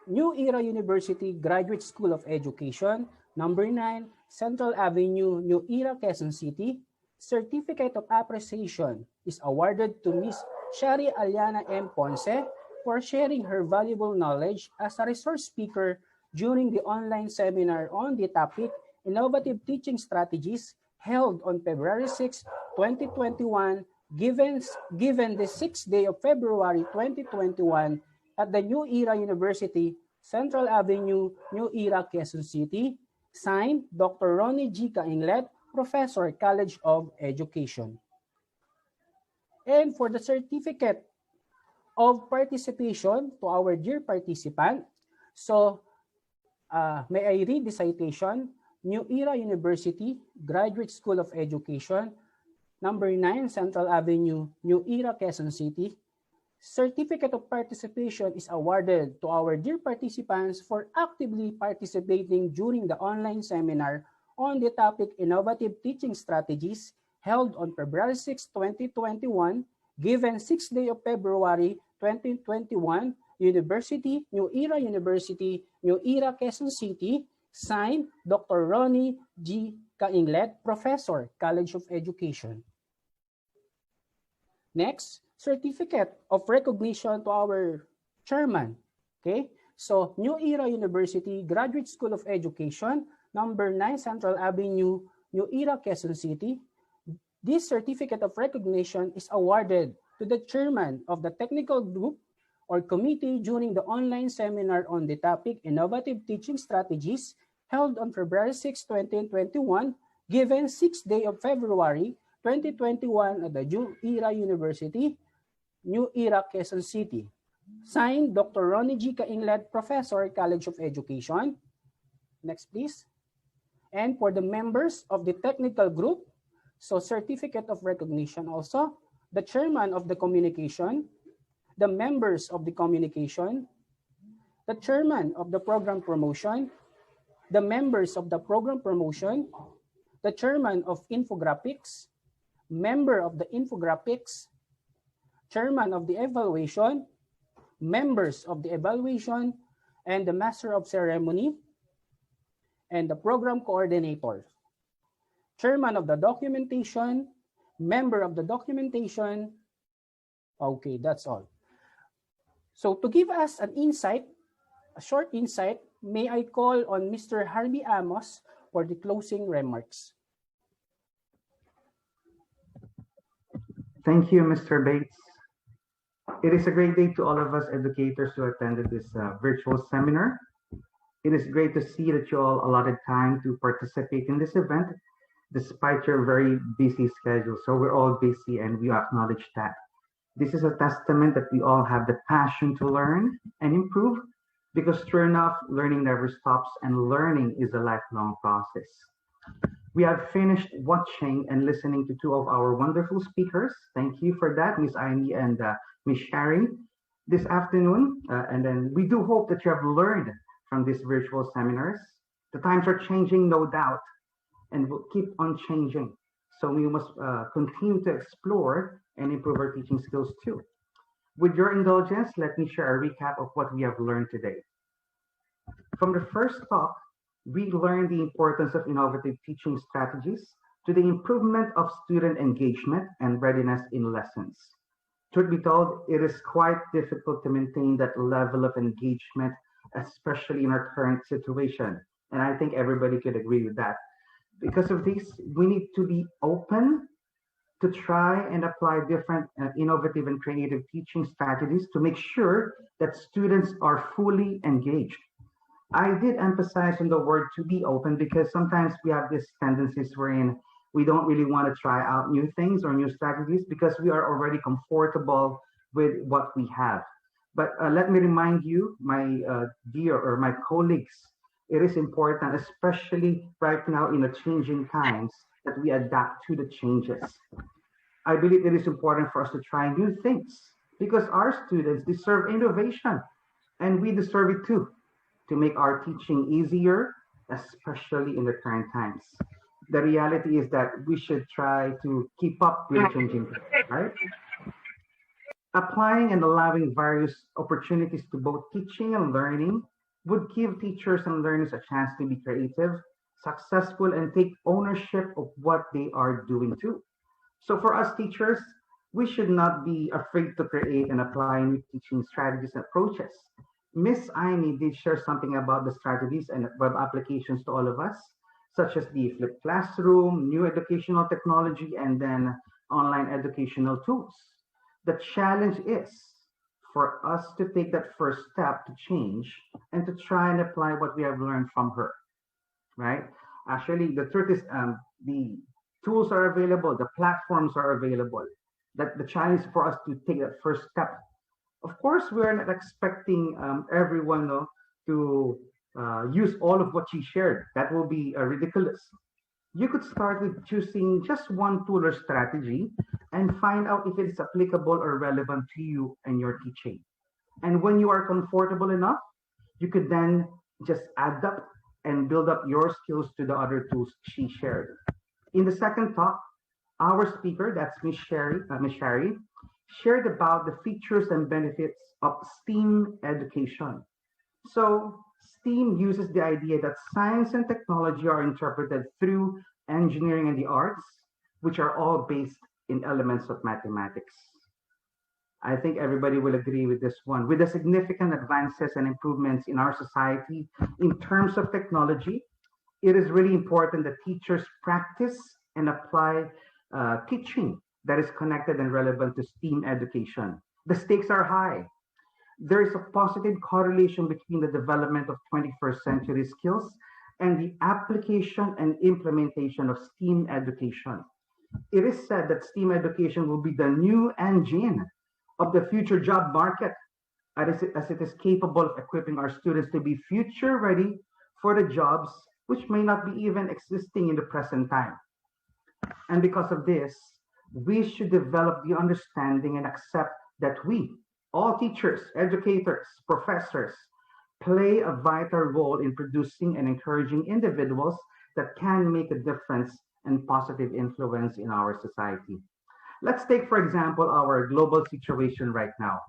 New Era University Graduate School of Education, number 9, Central Avenue, New Era, Quezon City. Certificate of Appreciation is awarded to Ms. Shari Aliana M. Ponce for sharing her valuable knowledge as a resource speaker during the online seminar on the topic Innovative Teaching Strategies held on February 6, 2021, given the 6th day of February 2021 at the New Era University, Central Avenue, New Era, Quezon City. Signed, Dr. Ronnie G. Cainglet, Professor, College of Education. And for the certificate of participation to our dear participant, so may I read the citation? New Era University, Graduate School of Education, number 9, Central Avenue, New Era, Quezon City. Certificate of participation is awarded to our dear participants for actively participating during the online seminar on the topic Innovative Teaching Strategies held on February 6, 2021, given 6th day of February 2021, University, New Era University, New Era, Quezon City. Signed, Dr. Ronnie G. Cainglet, Professor, College of Education. Next, certificate of recognition to our chairman. Okay, so New Era University Graduate School of Education, number 9, Central Avenue, New Era, Quezon City. This certificate of recognition is awarded to the chairman of the technical group or committee during the online seminar on the topic Innovative Teaching Strategies held on February 6, 2021, given 6th day of February 2021 at the New Era University, New Era, Quezon City. Signed, Dr. Ronnie G. Cainglet, Professor, College of Education. Next, please. And for the members of the technical group, so certificate of recognition also, the chairman of the communication, the members of the communication, the chairman of the program promotion, the members of the program promotion, the chairman of infographics, member of the infographics, chairman of the evaluation, members of the evaluation, and the master of ceremony, and the program coordinator, chairman of the documentation, member of the documentation. Okay, that's all. So to give us an insight, a short insight, may I call on Mr. Harvey Amos for the closing remarks. Thank you, Mr. Bates. It is a great day to all of us educators who attended this virtual seminar. It is great to see that you all allotted time to participate in this event despite your very busy schedule. So we're all busy and we acknowledge that. This is a testament that we all have the passion to learn and improve because true enough, learning never stops and learning is a lifelong process. We have finished watching and listening to two of our wonderful speakers. Thank you for that, Miss Amy and Miss Sherry, this afternoon. And then we do hope that you have learned from these virtual seminars. The times are changing, no doubt, and will keep on changing. So we must continue to explore and improve our teaching skills too. With your indulgence, let me share a recap of what we have learned today. From the first talk, we learned the importance of innovative teaching strategies to the improvement of student engagement and readiness in lessons. Truth be told, it is quite difficult to maintain that level of engagement, especially in our current situation. And I think everybody could agree with that. Because of this, we need to be open to try and apply different innovative and creative teaching strategies to make sure that students are fully engaged. I did emphasize on the word to be open because sometimes we have these tendencies wherein we don't really want to try out new things or new strategies because we are already comfortable with what we have. But let me remind you, my dear or my colleagues, it is important, especially right now in the changing times, that we adapt to the changes. I believe it is important for us to try new things because our students deserve innovation and we deserve it too, to make our teaching easier, especially in the current times. The reality is that we should try to keep up with the changing times, right? Applying and allowing various opportunities to both teaching and learning would give teachers and learners a chance to be creative, successful, and take ownership of what they are doing too. So for us teachers, we should not be afraid to create and apply new teaching strategies and approaches. Miss Amy did share something about the strategies and web applications to all of us, such as the flipped classroom, new educational technology, and then online educational tools. The challenge is for us to take that first step to change and to try and apply what we have learned from her, right? Actually, the truth is the tools are available, the platforms are available. That the challenge for us to take that first step. Of course, we're not expecting everyone to use all of what she shared. That will be ridiculous. You could start with choosing just one tool or strategy and find out if it's applicable or relevant to you and your teaching. And when you are comfortable enough, you could then just add up and build up your skills to the other tools she shared. In the second talk, our speaker, that's Miss Sherry, shared about the features and benefits of STEAM education. So STEAM uses the idea that science and technology are interpreted through engineering and the arts, which are all based in elements of mathematics. I think everybody will agree with this one. With the significant advances and improvements in our society in terms of technology, it is really important that teachers practice and apply teaching that is connected and relevant to STEAM education. The stakes are high. There is a positive correlation between the development of 21st century skills and the application and implementation of STEAM education. It is said that STEAM education will be the new engine of the future job market as it is capable of equipping our students to be future ready for the jobs which may not be even existing in the present time. And because of this, we should develop the understanding and accept that we, all teachers, educators, professors, play a vital role in producing and encouraging individuals that can make a difference and positive influence in our society. Let's take, for example, our global situation right now.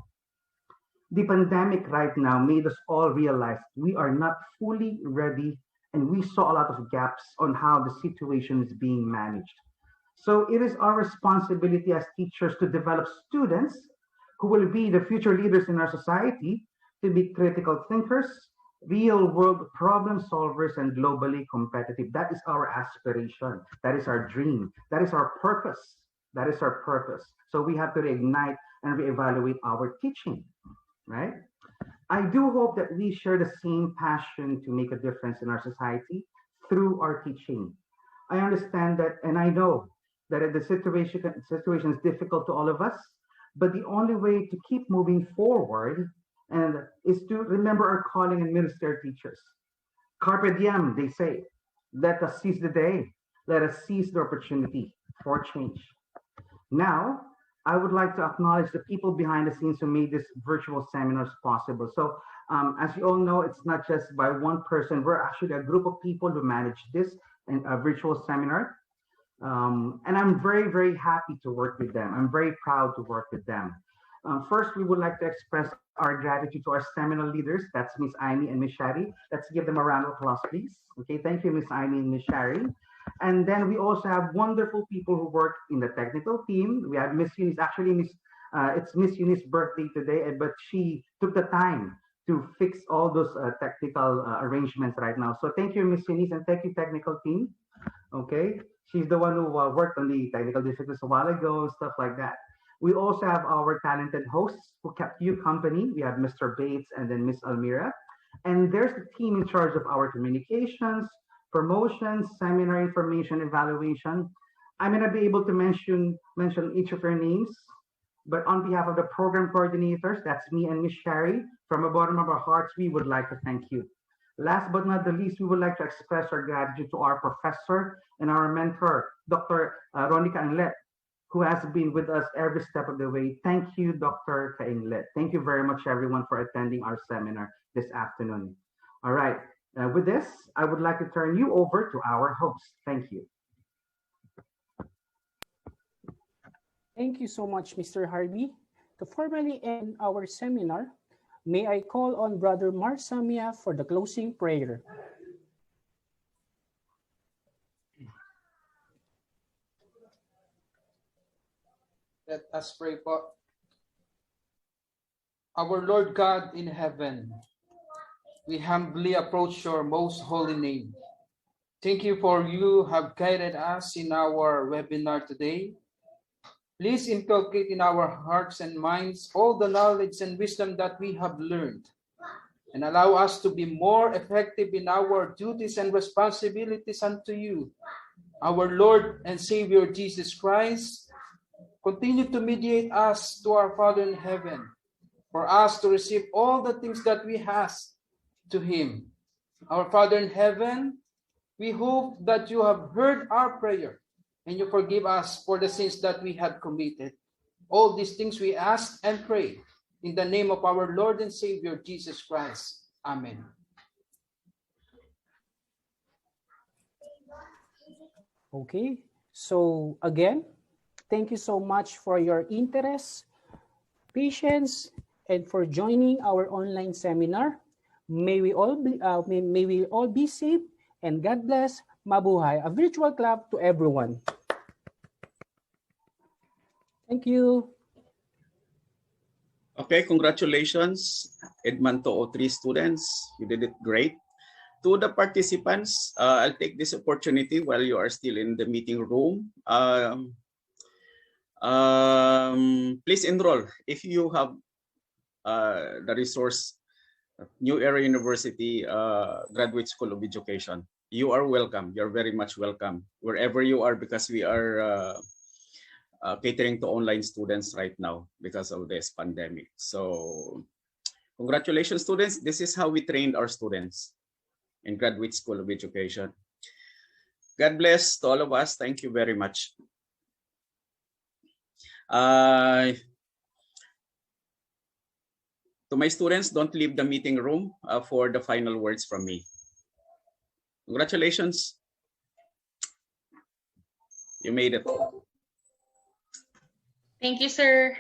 The pandemic right now made us all realize we are not fully ready and we saw a lot of gaps on how the situation is being managed. So it is our responsibility as teachers to develop students who will be the future leaders in our society to be critical thinkers, real world problem solvers, and globally competitive. That is our aspiration. That is our dream. That is our purpose. That is our purpose. So we have to reignite and reevaluate our teaching, right? I do hope that we share the same passion to make a difference in our society through our teaching. I understand that, and I know that the situation is difficult to all of us, but the only way to keep moving forward and is to remember our calling and minister teachers. Carpe diem, they say. Let us seize the day. Let us seize the opportunity for change. Now, I would like to acknowledge the people behind the scenes who made this virtual seminars possible. So, as you all know, it's not just by one person. We're actually a group of people who manage this virtual seminar. And I'm very, very happy to work with them. I'm very proud to work with them. First, we would like to express our gratitude to our seminar leaders. That's Miss Aimee and Miss Shari. Let's give them a round of applause, please. Okay, thank you, Miss Aimee and Miss Shari. And then we also have wonderful people who work in the technical team. We have Miss Eunice. Actually, it's Miss Eunice's birthday today, but she took the time to fix all those technical arrangements right now. So thank you, Miss Eunice, and thank you, technical team. Okay, she's the one who worked on the technical difficulties a while ago and stuff like that. We also have our talented hosts who kept you company. We have Mr. Bates and then Miss Almira. And there's the team in charge of our communications, promotions, seminar information, evaluation. I'm going to be able to mention each of your names, but on behalf of the program coordinators, that's me and Miss Shari, from the bottom of our hearts, we would like to thank you. Last but not the least, we would like to express our gratitude to our professor and our mentor, Dr. Ronica Anglet, who has been with us every step of the way. Thank you, Dr. Kainglet. Thank you very much, everyone, for attending our seminar this afternoon. All right, with this, I would like to turn you over to our host. Thank you. Thank you so much, Mr. Harvey. To formally end our seminar, may I call on Brother Mar Samia for the closing prayer. Let us pray po. Our Lord God in heaven, we humbly approach your most holy name. Thank you for you have guided us in our webinar today. Please inculcate in our hearts and minds all the knowledge and wisdom that we have learned, and allow us to be more effective in our duties and responsibilities unto you, our Lord and Savior Jesus Christ. Continue to mediate us to our Father in heaven, for us to receive all the things that we ask to him. Our Father in heaven, we hope that you have heard our prayer and you forgive us for the sins that we have committed. All these things we ask and pray in the name of our Lord and Savior Jesus Christ. Amen. Okay, so again, thank you so much for your interest, patience, and for joining our online seminar. May we all be safe, and God bless. Mabuhay. A virtual clap to everyone. Thank you. Okay, congratulations, Edman 203 students. You did it great. To the participants, I'll take this opportunity while you are still in the meeting room. Please enroll if you have the resource, New Era University Graduate School of Education. You are welcome. You're very much welcome wherever you are, because we are catering to online students right now because of this pandemic. So congratulations, students. This is how we trained our students in Graduate School of Education. God bless to all of us. Thank you very much. To my students, don't leave the meeting room for the final words from me. Congratulations. You made it. Thank you, sir.